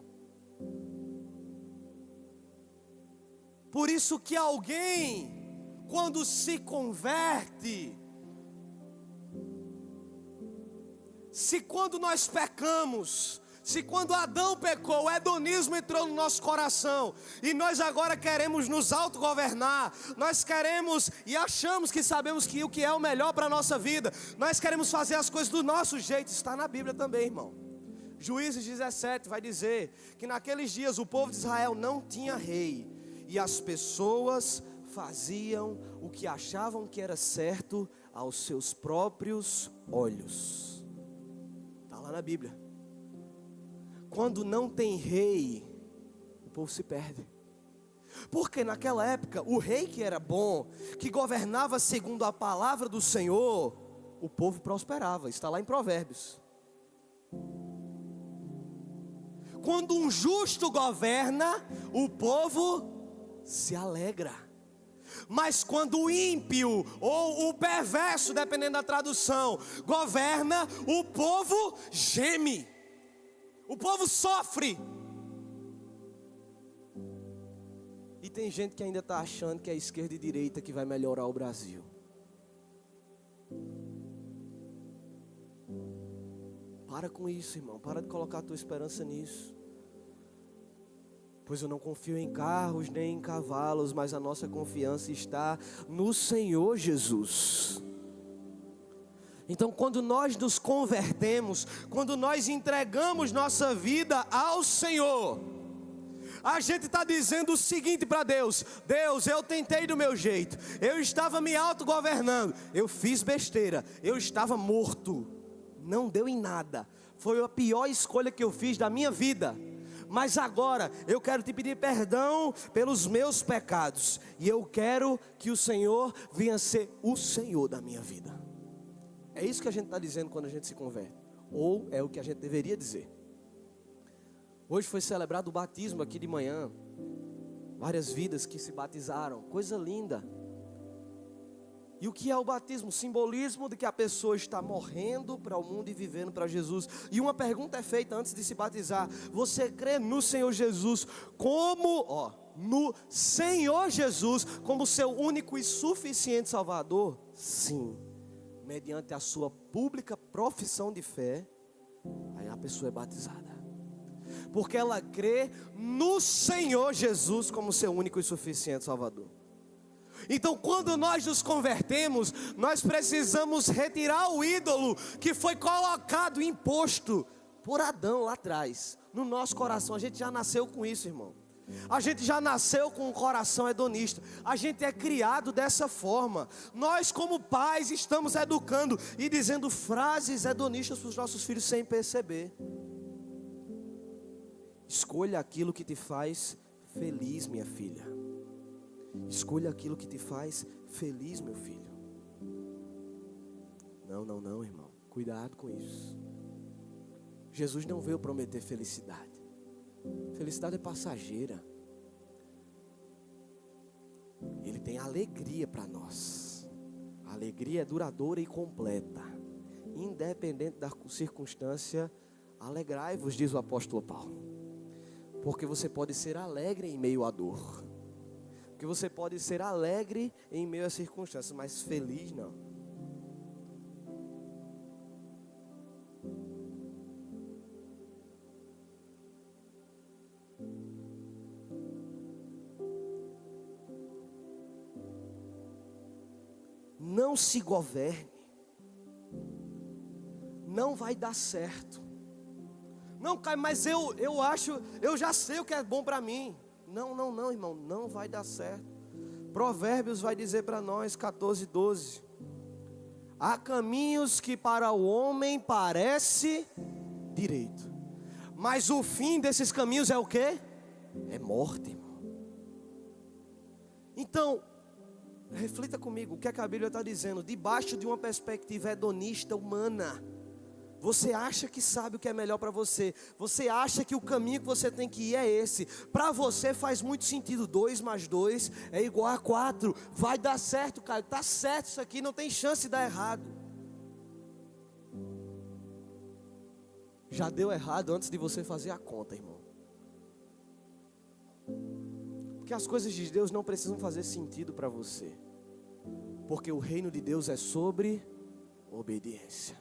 Por isso que alguém, quando se converte, se quando nós pecamos, se quando Adão pecou, o hedonismo entrou no nosso coração, e nós agora queremos nos autogovernar, nós queremos e achamos que sabemos que o que é o melhor para a nossa vida, nós queremos fazer as coisas do nosso jeito. Está na Bíblia também, irmão. Juízes 17 vai dizer que naqueles dias o povo de Israel não tinha rei, e as pessoas faziam o que achavam que era certo aos seus próprios olhos. Está lá na Bíblia. Quando não tem rei, o povo se perde. Porque naquela época, o rei que era bom, que governava segundo a palavra do Senhor, o povo prosperava. Está lá em Provérbios. Quando um justo governa, o povo se alegra. Mas quando o ímpio ou o perverso, dependendo da tradução, governa, o povo geme. O povo sofre. E tem gente que ainda está achando que é esquerda e direita que vai melhorar o Brasil. Para com isso, irmão. Para de colocar a tua esperança nisso. Pois eu não confio em carros nem em cavalos, mas a nossa confiança está no Senhor Jesus. Então, quando nós nos convertemos, quando nós entregamos nossa vida ao Senhor, a gente está dizendo o seguinte para Deus: Deus, eu tentei do meu jeito, eu estava me autogovernando, eu fiz besteira, eu estava morto, não deu em nada, foi a pior escolha que eu fiz da minha vida. Mas agora eu quero te pedir perdão pelos meus pecados, e eu quero que o Senhor venha ser o Senhor da minha vida. É isso que a gente está dizendo quando a gente se converte, ou é o que a gente deveria dizer. Hoje foi celebrado o batismo aqui de manhã, várias vidas que se batizaram, coisa linda. E o que é o batismo? Simbolismo de que a pessoa está morrendo para o mundo e vivendo para Jesus. E uma pergunta é feita antes de se batizar: você crê no Senhor Jesus como, no Senhor Jesus como seu único e suficiente Salvador? Sim. Mediante a sua pública profissão de fé, aí a pessoa é batizada. Porque ela crê no Senhor Jesus como seu único e suficiente Salvador. Então, quando nós nos convertemos, nós precisamos retirar o ídolo que foi colocado, imposto por Adão lá atrás, no nosso coração. A gente já nasceu com isso, irmão. A gente já nasceu com um coração hedonista. A gente é criado dessa forma. Nós, como pais, estamos educando e dizendo frases hedonistas para os nossos filhos sem perceber. Escolha aquilo que te faz feliz, minha filha. Escolha aquilo que te faz feliz, meu filho. Não, irmão. Cuidado com isso. Jesus não veio prometer felicidade. Felicidade é passageira. Ele tem alegria para nós. A alegria é duradoura e completa. Independente da circunstância, alegrai-vos, diz o apóstolo Paulo. Porque você pode ser alegre em meio à dor. Porque você pode ser alegre em meio às circunstâncias, mas feliz não. Não se governe. Não vai dar certo. Não, Caio, mas eu acho, eu já sei o que é bom para mim. Não, irmão, não vai dar certo. Provérbios vai dizer para nós, 14:12. Há caminhos que para o homem parece direito, mas o fim desses caminhos é o quê? É morte, irmão. Então, reflita comigo, o que é que a Bíblia está dizendo? Debaixo de uma perspectiva hedonista humana, você acha que sabe o que é melhor para você. Você acha que o caminho que você tem que ir é esse. Para você faz muito sentido. 2 mais 2 é igual a 4. Vai dar certo, cara. Está certo isso aqui. Não tem chance de dar errado. Já deu errado antes de você fazer a conta, irmão. Porque as coisas de Deus não precisam fazer sentido para você. Porque o reino de Deus é sobre obediência.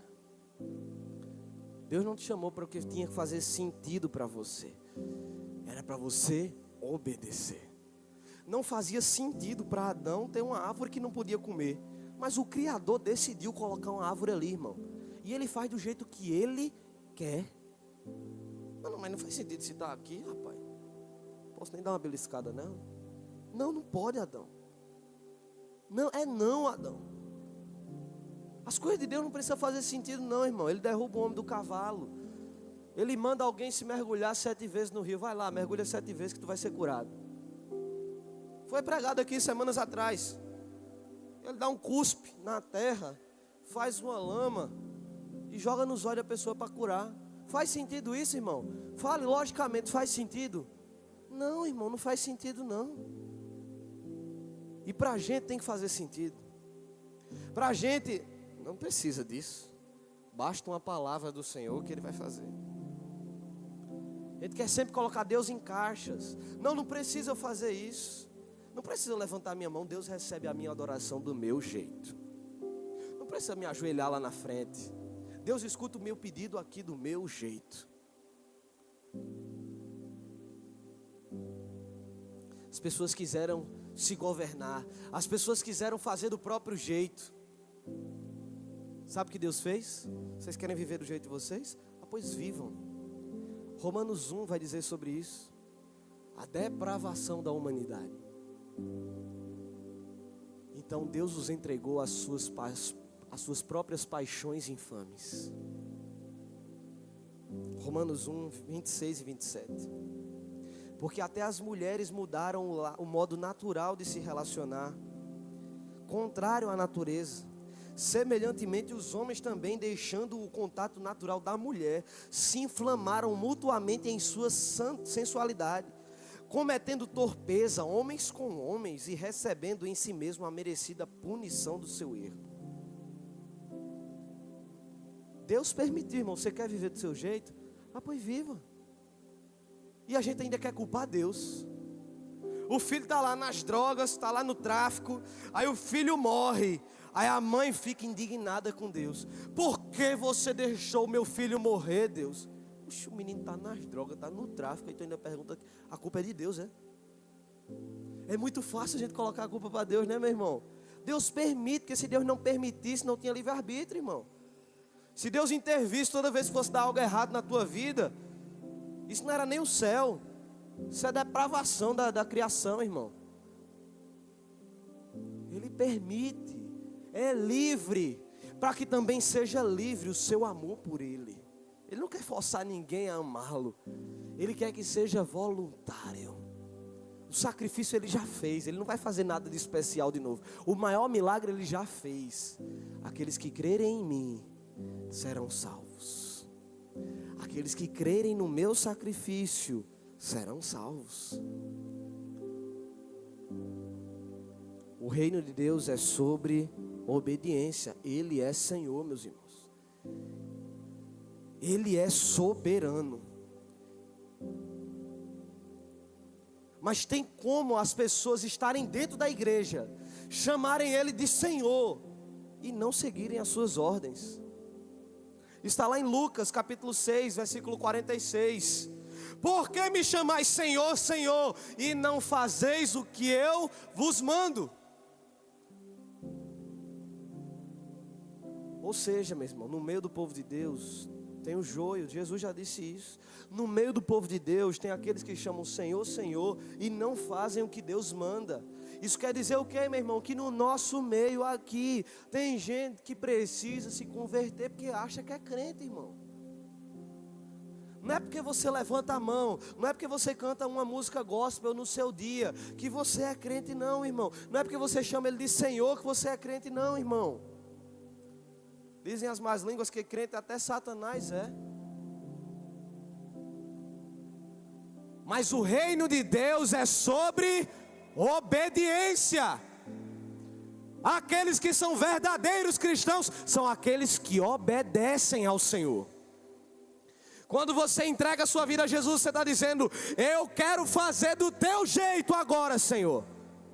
Deus não te chamou para o que tinha que fazer sentido para você. Era para você obedecer. Não fazia sentido para Adão ter uma árvore que não podia comer. Mas o Criador decidiu colocar uma árvore ali, irmão. E Ele faz do jeito que Ele quer. Mas não faz sentido se está aqui, rapaz. Posso nem dar uma beliscada, não? Não pode, Adão. Não, Adão. As coisas de Deus não precisam fazer sentido não, irmão. Ele derruba o homem do cavalo. Ele manda alguém se mergulhar 7 vezes no rio. Vai lá, mergulha 7 vezes que tu vai ser curado. Foi pregado aqui semanas atrás. Ele dá um cuspe na terra, faz uma lama e joga nos olhos da pessoa para curar. Faz sentido isso, irmão? Fale logicamente, faz sentido? Não, irmão, não faz sentido não. E para a gente tem que fazer sentido. Para a gente não precisa disso. Basta uma palavra do Senhor que Ele vai fazer. A gente quer sempre colocar Deus em caixas. Não precisa eu fazer isso. Não precisa eu levantar minha mão. Deus recebe a minha adoração do meu jeito. Não precisa me ajoelhar lá na frente. Deus escuta o meu pedido aqui do meu jeito. As pessoas quiseram se governar. As pessoas quiseram fazer do próprio jeito. Sabe o que Deus fez? Vocês querem viver do jeito de vocês? Pois vivam. Romanos 1 vai dizer sobre isso. A depravação da humanidade. Então Deus os entregou às suas próprias paixões infames. Romanos 1, 26 e 27. Porque até as mulheres mudaram o modo natural de se relacionar, contrário à natureza. Semelhantemente, os homens também, deixando o contato natural da mulher, se inflamaram mutuamente em sua sensualidade, cometendo torpeza, homens com homens, e recebendo em si mesmo a merecida punição do seu erro. Deus permitiu, irmão. Você quer viver do seu jeito? Pois viva. E a gente ainda quer culpar Deus. O filho está lá nas drogas, está lá no tráfico. Aí o filho morre. Aí a mãe fica indignada com Deus. Por que você deixou meu filho morrer, Deus? Puxa, o menino está nas drogas, está no tráfico. Então ainda pergunta, a culpa é de Deus, é? É muito fácil a gente colocar a culpa para Deus, né, meu irmão? Deus permite, porque se Deus não permitisse, não tinha livre-arbítrio, irmão. Se Deus intervisse toda vez que fosse dar algo errado na tua vida, isso não era nem o céu. Isso é depravação da criação, irmão. Ele permite, é livre, para que também seja livre o seu amor por Ele. Ele não quer forçar ninguém a amá-lo. Ele quer que seja voluntário. O sacrifício Ele já fez. Ele não vai fazer nada de especial de novo. O maior milagre Ele já fez. Aqueles que crerem em mim serão salvos. Aqueles que crerem no meu sacrifício serão salvos. O reino de Deus é sobre obediência. Ele é Senhor, meus irmãos. Ele é soberano. Mas tem como as pessoas estarem dentro da igreja, chamarem Ele de Senhor e não seguirem as suas ordens. Está lá em Lucas capítulo 6, versículo 46. Por que me chamais Senhor, Senhor, e não fazeis o que eu vos mando? Ou seja, meu irmão, no meio do povo de Deus tem o joio, Jesus já disse isso. No meio do povo de Deus tem aqueles que chamam Senhor, Senhor e não fazem o que Deus manda. Isso quer dizer o quê, meu irmão? Que no nosso meio aqui tem gente que precisa se converter porque acha que é crente, irmão. Não é porque você levanta a mão, não é porque você canta uma música gospel no seu dia que você é crente, não, irmão. Não é porque você chama Ele de Senhor que você é crente, não, irmão. Dizem as más línguas que crente até Satanás é. Mas o reino de Deus é sobre obediência. Aqueles que são verdadeiros cristãos são aqueles que obedecem ao Senhor. Quando você entrega a sua vida a Jesus, você está dizendo: eu quero fazer do teu jeito agora, Senhor.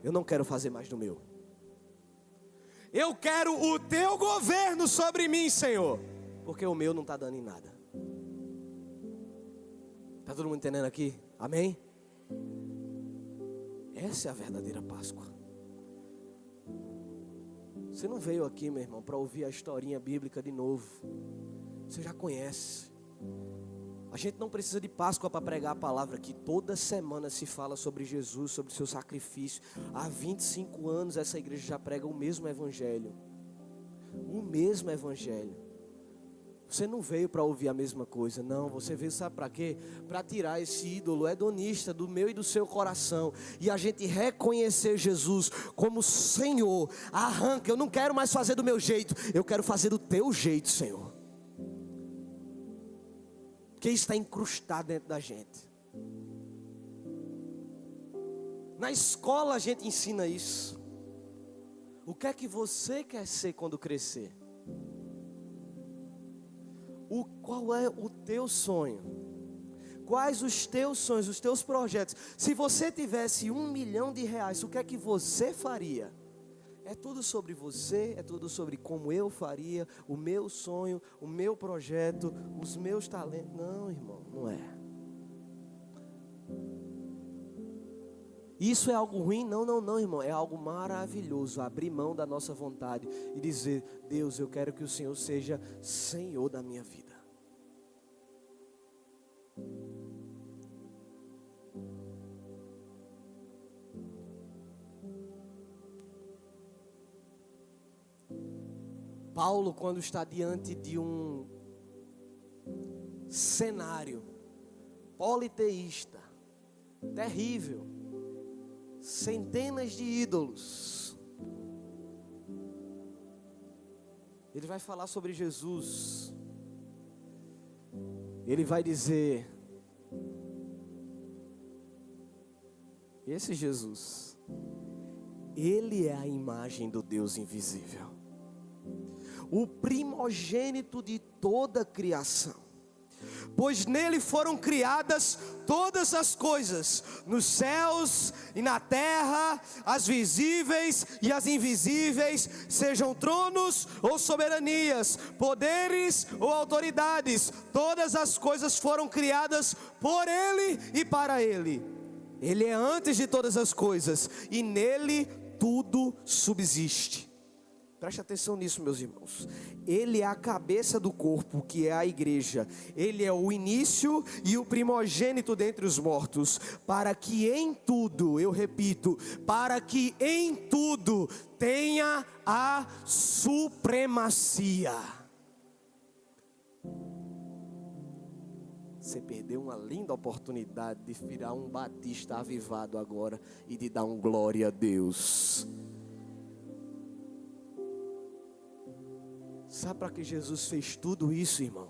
Eu não quero fazer mais do meu. Eu quero o teu governo sobre mim, Senhor, porque o meu não está dando em nada. Está todo mundo entendendo aqui? Amém? Essa é a verdadeira Páscoa. Você não veio aqui, meu irmão, para ouvir a historinha bíblica de novo. Você já conhece. A gente não precisa de Páscoa para pregar a palavra aqui. Toda semana se fala sobre Jesus, sobre o seu sacrifício. Há 25 anos essa igreja já prega o mesmo evangelho. O mesmo evangelho. Você não veio para ouvir a mesma coisa, não. Você veio, sabe para quê? Para tirar esse ídolo hedonista do meu e do seu coração. E a gente reconhecer Jesus como Senhor. Arranca, eu não quero mais fazer do meu jeito. Eu quero fazer do teu jeito, Senhor. Porque isso está incrustado dentro da gente. Na escola a gente ensina isso. O que é que você quer ser quando crescer? Qual é o teu sonho? Quais os teus sonhos, os teus projetos? Se você tivesse R$1 milhão, o que é que você faria? É tudo sobre você, é tudo sobre como eu faria, o meu sonho, o meu projeto, os meus talentos. Não, irmão, não é. Isso é algo ruim? Não, não, não, irmão. É algo maravilhoso. Abrir mão da nossa vontade e dizer: Deus, eu quero que o Senhor seja Senhor da minha vida. Paulo, quando está diante de um cenário politeísta, terrível, centenas de ídolos, ele vai falar sobre Jesus. Ele vai dizer: esse Jesus, ele é a imagem do Deus invisível, o primogênito de toda a criação, pois nele foram criadas todas as coisas, nos céus e na terra, as visíveis e as invisíveis, sejam tronos ou soberanias, poderes ou autoridades, todas as coisas foram criadas por ele e para ele. Ele é antes de todas as coisas e nele tudo subsiste. Preste atenção nisso, meus irmãos. Ele é a cabeça do corpo, que é a igreja. Ele é o início e o primogênito dentre os mortos, para que em tudo, eu repito, para que em tudo tenha a supremacia. Você perdeu uma linda oportunidade de virar um batista avivado agora e de dar um glória a Deus. Sabe para que Jesus fez tudo isso, irmão?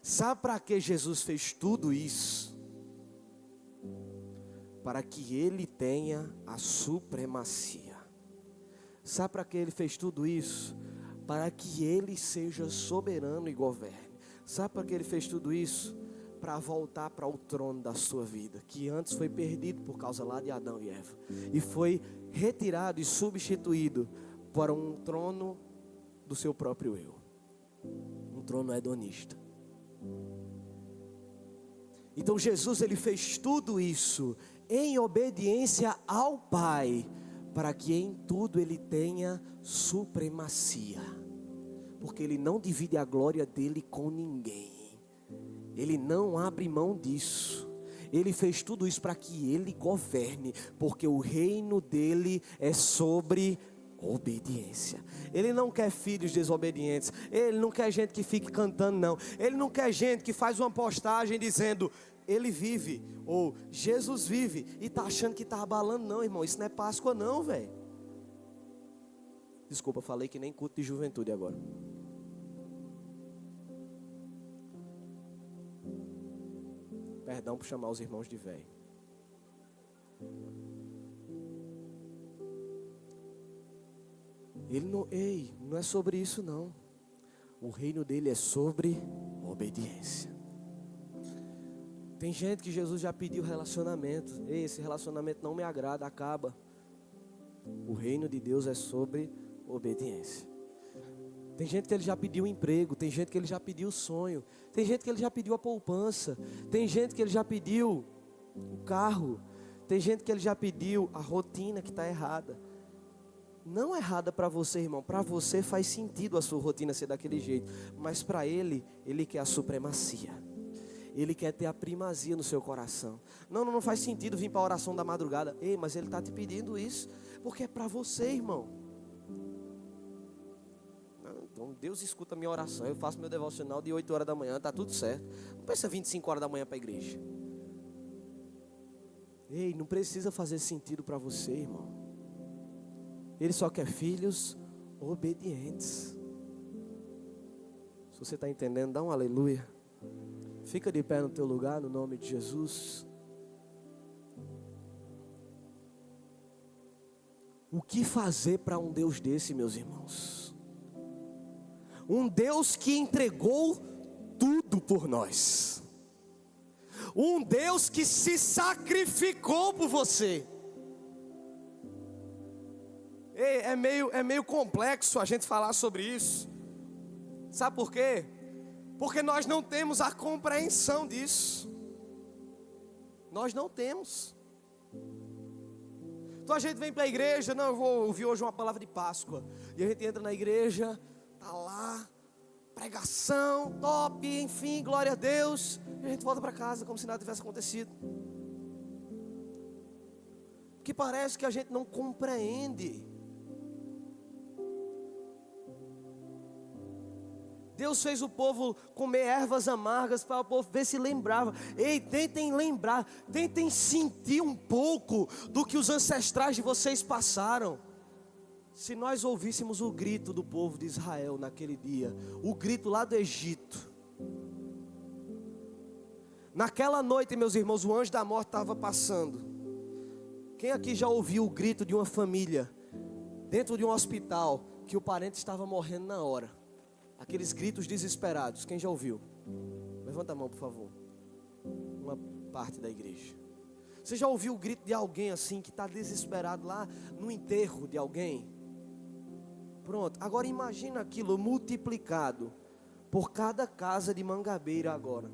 Sabe para que Jesus fez tudo isso? Para que Ele tenha a supremacia. Sabe para que Ele fez tudo isso? Para que Ele seja soberano e governe. Sabe para que Ele fez tudo isso? Para voltar para o trono da sua vida, que antes foi perdido por causa lá de Adão e Eva, e foi retirado e substituído para um trono do seu próprio eu, um trono hedonista. Então Jesus, Ele fez tudo isso em obediência ao Pai, para que em tudo Ele tenha supremacia, porque Ele não divide a glória dEle com ninguém, Ele não abre mão disso. Ele fez tudo isso para que Ele governe, porque o reino dEle é sobre obediência. Ele não quer filhos desobedientes. Ele não quer gente que fique cantando, não. Ele não quer gente que faz uma postagem dizendo: Ele vive, ou Jesus vive, e está achando que está abalando. Não, irmão, isso não é Páscoa não, velho. Desculpa, falei que nem culto de juventude agora. Perdão por chamar os irmãos de velho. Ele não, não é sobre isso não. O reino dele é sobre obediência. Tem gente que Jesus já pediu relacionamento. Esse relacionamento não me agrada, acaba. O reino de Deus é sobre obediência. Tem gente que Ele já pediu emprego. Tem gente que Ele já pediu sonho. Tem gente que Ele já pediu a poupança. Tem gente que Ele já pediu o carro. Tem gente que Ele já pediu a rotina que está errada. Não errada para você, irmão. Para você faz sentido a sua rotina ser daquele jeito. Mas para Ele, Ele quer a supremacia. Ele quer ter a primazia no seu coração. Não faz sentido vir para a oração da madrugada. Mas Ele está te pedindo isso, porque é para você, irmão. Então Deus escuta a minha oração. Eu faço meu devocional de 8 horas da manhã, está tudo certo. Não precisa 25 horas da manhã para a igreja. Não precisa fazer sentido para você, irmão. Ele só quer filhos obedientes. Se você está entendendo, dá um aleluia. Fica de pé no teu lugar, no nome de Jesus. O que fazer para um Deus desse, meus irmãos? Um Deus que entregou tudo por nós. Um Deus que se sacrificou por você. É meio complexo a gente falar sobre isso. Sabe por quê? Porque nós não temos a compreensão disso. Nós não temos. Então a gente vem para a igreja. Não, eu vou ouvir hoje uma palavra de Páscoa. E a gente entra na igreja, está lá, pregação, top, enfim, glória a Deus. E a gente volta para casa como se nada tivesse acontecido. Porque parece que a gente não compreende. Deus fez o povo comer ervas amargas para o povo ver se lembrava. Tentem lembrar, tentem sentir um pouco do que os ancestrais de vocês passaram. Se nós ouvíssemos o grito do povo de Israel naquele dia, o grito lá do Egito. Naquela noite, meus irmãos, o anjo da morte estava passando. Quem aqui já ouviu o grito de uma família dentro de um hospital que o parente estava morrendo na hora? Aqueles gritos desesperados. Quem já ouviu? Levanta a mão, por favor. Uma parte da igreja. Você já ouviu o grito de alguém assim que está desesperado lá no enterro de alguém? Pronto. Agora imagina aquilo multiplicado por cada casa de Mangabeira agora.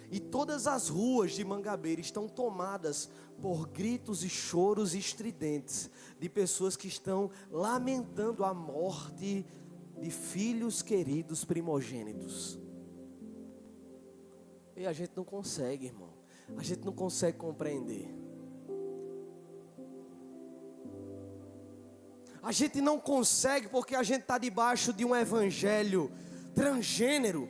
E todas as ruas de Mangabeira estão tomadas por gritos e choros estridentes de pessoas que estão lamentando a morte de filhos queridos primogênitos. E a gente não consegue, irmão. A gente não consegue compreender. A gente não consegue porque a gente está debaixo de um evangelho transgênero.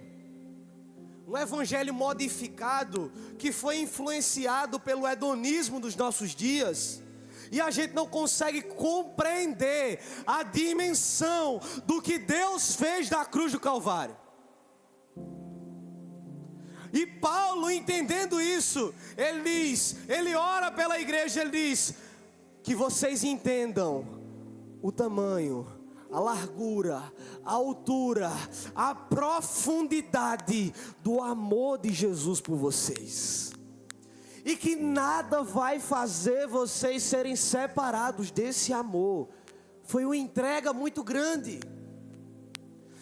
Um evangelho modificado que foi influenciado pelo hedonismo dos nossos dias. E a gente não consegue compreender a dimensão do que Deus fez na cruz do Calvário. E Paulo, entendendo isso, ele ora pela igreja, ele diz: que vocês entendam o tamanho, a largura, a altura, a profundidade do amor de Jesus por vocês. E que nada vai fazer vocês serem separados desse amor. Foi uma entrega muito grande.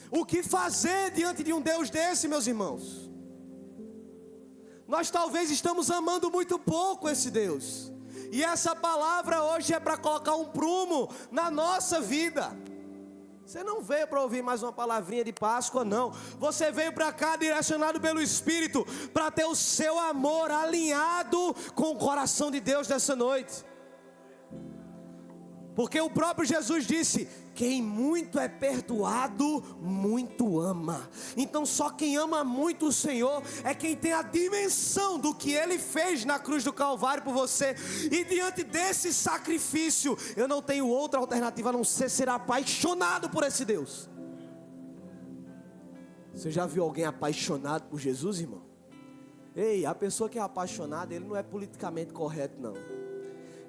O que fazer diante de um Deus desse, meus irmãos? Nós talvez estamos amando muito pouco esse Deus. E essa palavra hoje é para colocar um prumo na nossa vida. Você não veio para ouvir mais uma palavrinha de Páscoa, não. Você veio para cá direcionado pelo Espírito, para ter o seu amor alinhado com o coração de Deus nessa noite. Porque o próprio Jesus disse: quem muito é perdoado, muito ama. Então só quem ama muito o Senhor é quem tem a dimensão do que Ele fez na cruz do Calvário por você. E diante desse sacrifício, eu não tenho outra alternativa a não ser apaixonado por esse Deus. Você já viu alguém apaixonado por Jesus, irmão? Ei, a pessoa que é apaixonada, ele não é politicamente correto, não.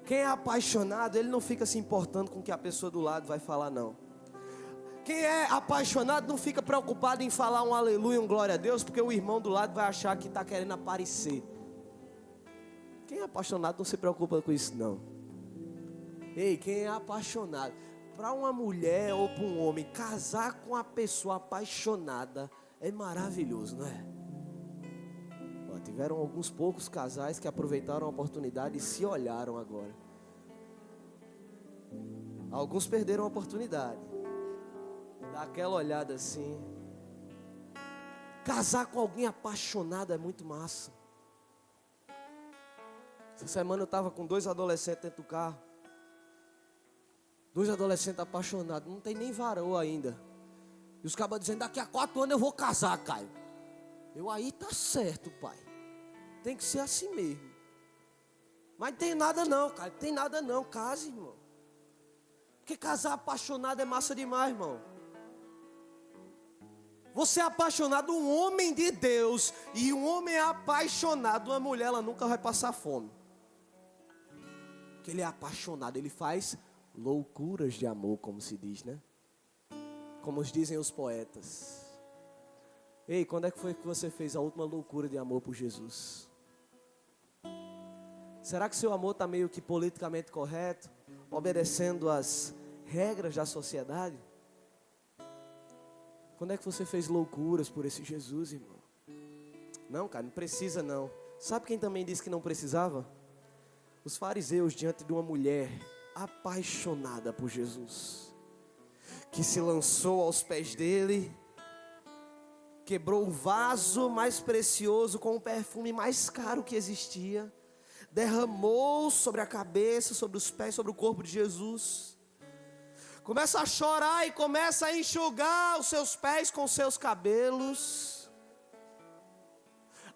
Quem é apaixonado, ele não fica se importando com o que a pessoa do lado vai falar, não. Quem é apaixonado não fica preocupado em falar um aleluia, um glória a Deus, porque o irmão do lado vai achar que está querendo aparecer. Quem é apaixonado não se preocupa com isso, não. Ei, quem é apaixonado, para uma mulher ou para um homem, casar com uma pessoa apaixonada é maravilhoso, não é? Tiveram alguns poucos casais que aproveitaram a oportunidade e se olharam agora. Alguns perderam a oportunidade. Dá aquela olhada assim. Casar com alguém apaixonado é muito massa. Essa semana eu estava com 2 adolescentes dentro do carro. 2 adolescentes apaixonados. Não tem nem varou ainda. E os cabas dizendo: daqui a 4 anos eu vou casar, Caio. Eu: aí tá certo, pai. Tem que ser assim mesmo. Mas não tem nada não, cara. Não tem nada não. Case, irmão. Porque casar apaixonado é massa demais, irmão. Você é apaixonado, um homem de Deus, e um homem apaixonado, uma mulher, ela nunca vai passar fome. Porque ele é apaixonado, ele faz loucuras de amor, como se diz, né? Como dizem os poetas. Ei, quando é que foi que você fez a última loucura de amor por Jesus? Será que seu amor está meio que politicamente correto? Obedecendo às regras da sociedade? Quando é que você fez loucuras por esse Jesus, irmão? Não, cara, não precisa não. Sabe quem também disse que não precisava? Os fariseus diante de uma mulher apaixonada por Jesus, que se lançou aos pés dele, quebrou o vaso mais precioso com o perfume mais caro que existia, derramou sobre a cabeça, sobre os pés, sobre o corpo de Jesus. Começa a chorar e começa a enxugar os seus pés com seus cabelos.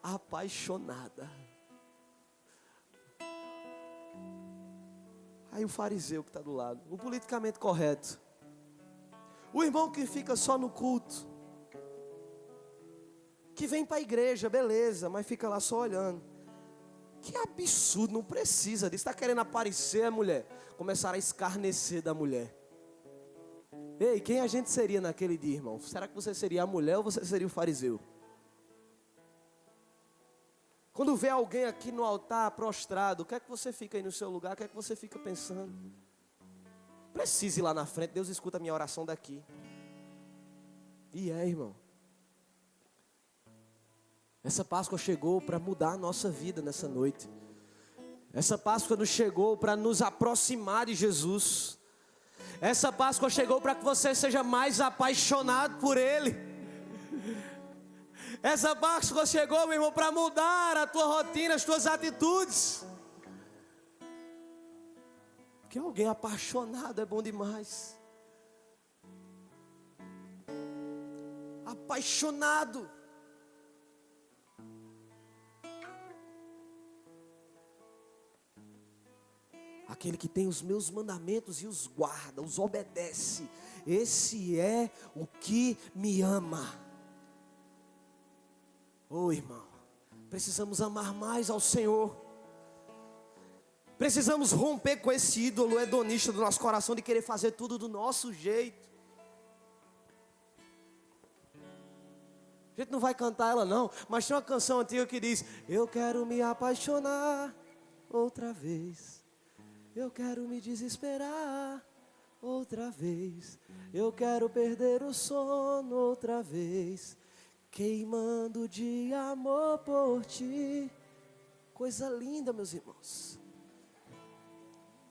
Apaixonada. Aí o fariseu que está do lado, o politicamente correto, o irmão que fica só no culto, que vem para a igreja, beleza, mas fica lá só olhando. Que absurdo, não precisa disso. Está querendo aparecer a mulher. Começaram a escarnecer da mulher. Ei, quem a gente seria naquele dia, irmão? Será que você seria a mulher ou você seria o fariseu? Quando vê alguém aqui no altar prostrado, o que é que você fica aí no seu lugar? O que é que você fica pensando? Precisa ir lá na frente, Deus escuta a minha oração daqui. E irmão, essa Páscoa chegou para mudar a nossa vida nessa noite. Essa Páscoa nos chegou para nos aproximar de Jesus. Essa Páscoa chegou para que você seja mais apaixonado por Ele. Essa Páscoa chegou, meu irmão, para mudar a tua rotina, as tuas atitudes. Porque alguém apaixonado é bom demais. Apaixonado. Aquele que tem os meus mandamentos e os guarda, os obedece, esse é o que me ama. Oh, irmão, precisamos amar mais ao Senhor. Precisamos romper com esse ídolo hedonista do nosso coração de querer fazer tudo do nosso jeito. A gente não vai cantar ela não, mas tem uma canção antiga que diz: eu quero me apaixonar outra vez, eu quero me desesperar outra vez, eu quero perder o sono outra vez, queimando de amor por ti. Coisa linda, meus irmãos.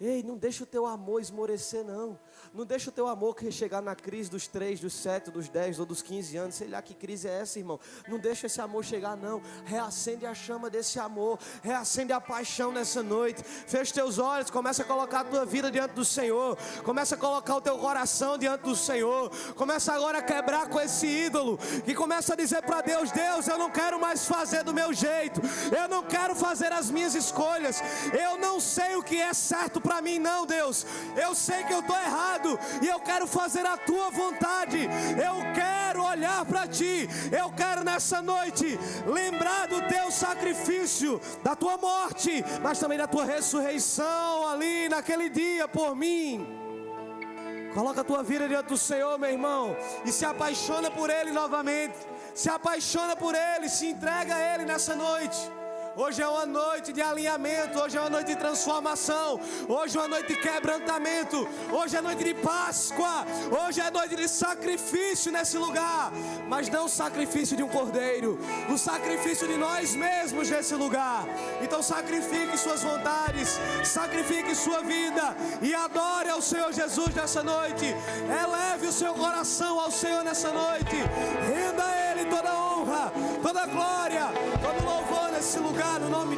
Ei, não deixa o teu amor esmorecer não. Não deixa o teu amor chegar na crise dos 3, dos 7, dos 10 ou dos 15 anos. Sei lá que crise é essa, irmão. Não deixa esse amor chegar não. Reacende a chama desse amor. Reacende a paixão nessa noite. Fecha teus olhos, começa a colocar a tua vida diante do Senhor. Começa a colocar o teu coração diante do Senhor. Começa agora a quebrar com esse ídolo. E começa a dizer para Deus: Deus, eu não quero mais fazer do meu jeito. Eu não quero fazer as minhas escolhas. Eu não sei o que é certo para mim não, Deus. Eu sei que eu estou errado e eu quero fazer a tua vontade. Eu quero olhar para ti. Eu quero nessa noite lembrar do teu sacrifício, da tua morte, mas também da tua ressurreição ali naquele dia por mim. Coloca a tua vida diante do Senhor, meu irmão, e se apaixona por Ele novamente. Se apaixona por Ele, se entrega a Ele nessa noite. Hoje é uma noite de alinhamento, hoje é uma noite de transformação, hoje é uma noite de quebrantamento, hoje é noite de Páscoa, hoje é noite de sacrifício nesse lugar, mas não o sacrifício de um cordeiro, o sacrifício de nós mesmos nesse lugar. Então sacrifique suas vontades, sacrifique sua vida e adore ao Senhor Jesus nessa noite. Eleve o seu coração ao Senhor nessa noite, renda a Ele toda a honra, toda a glória, todo o louvor nesse lugar, no nome de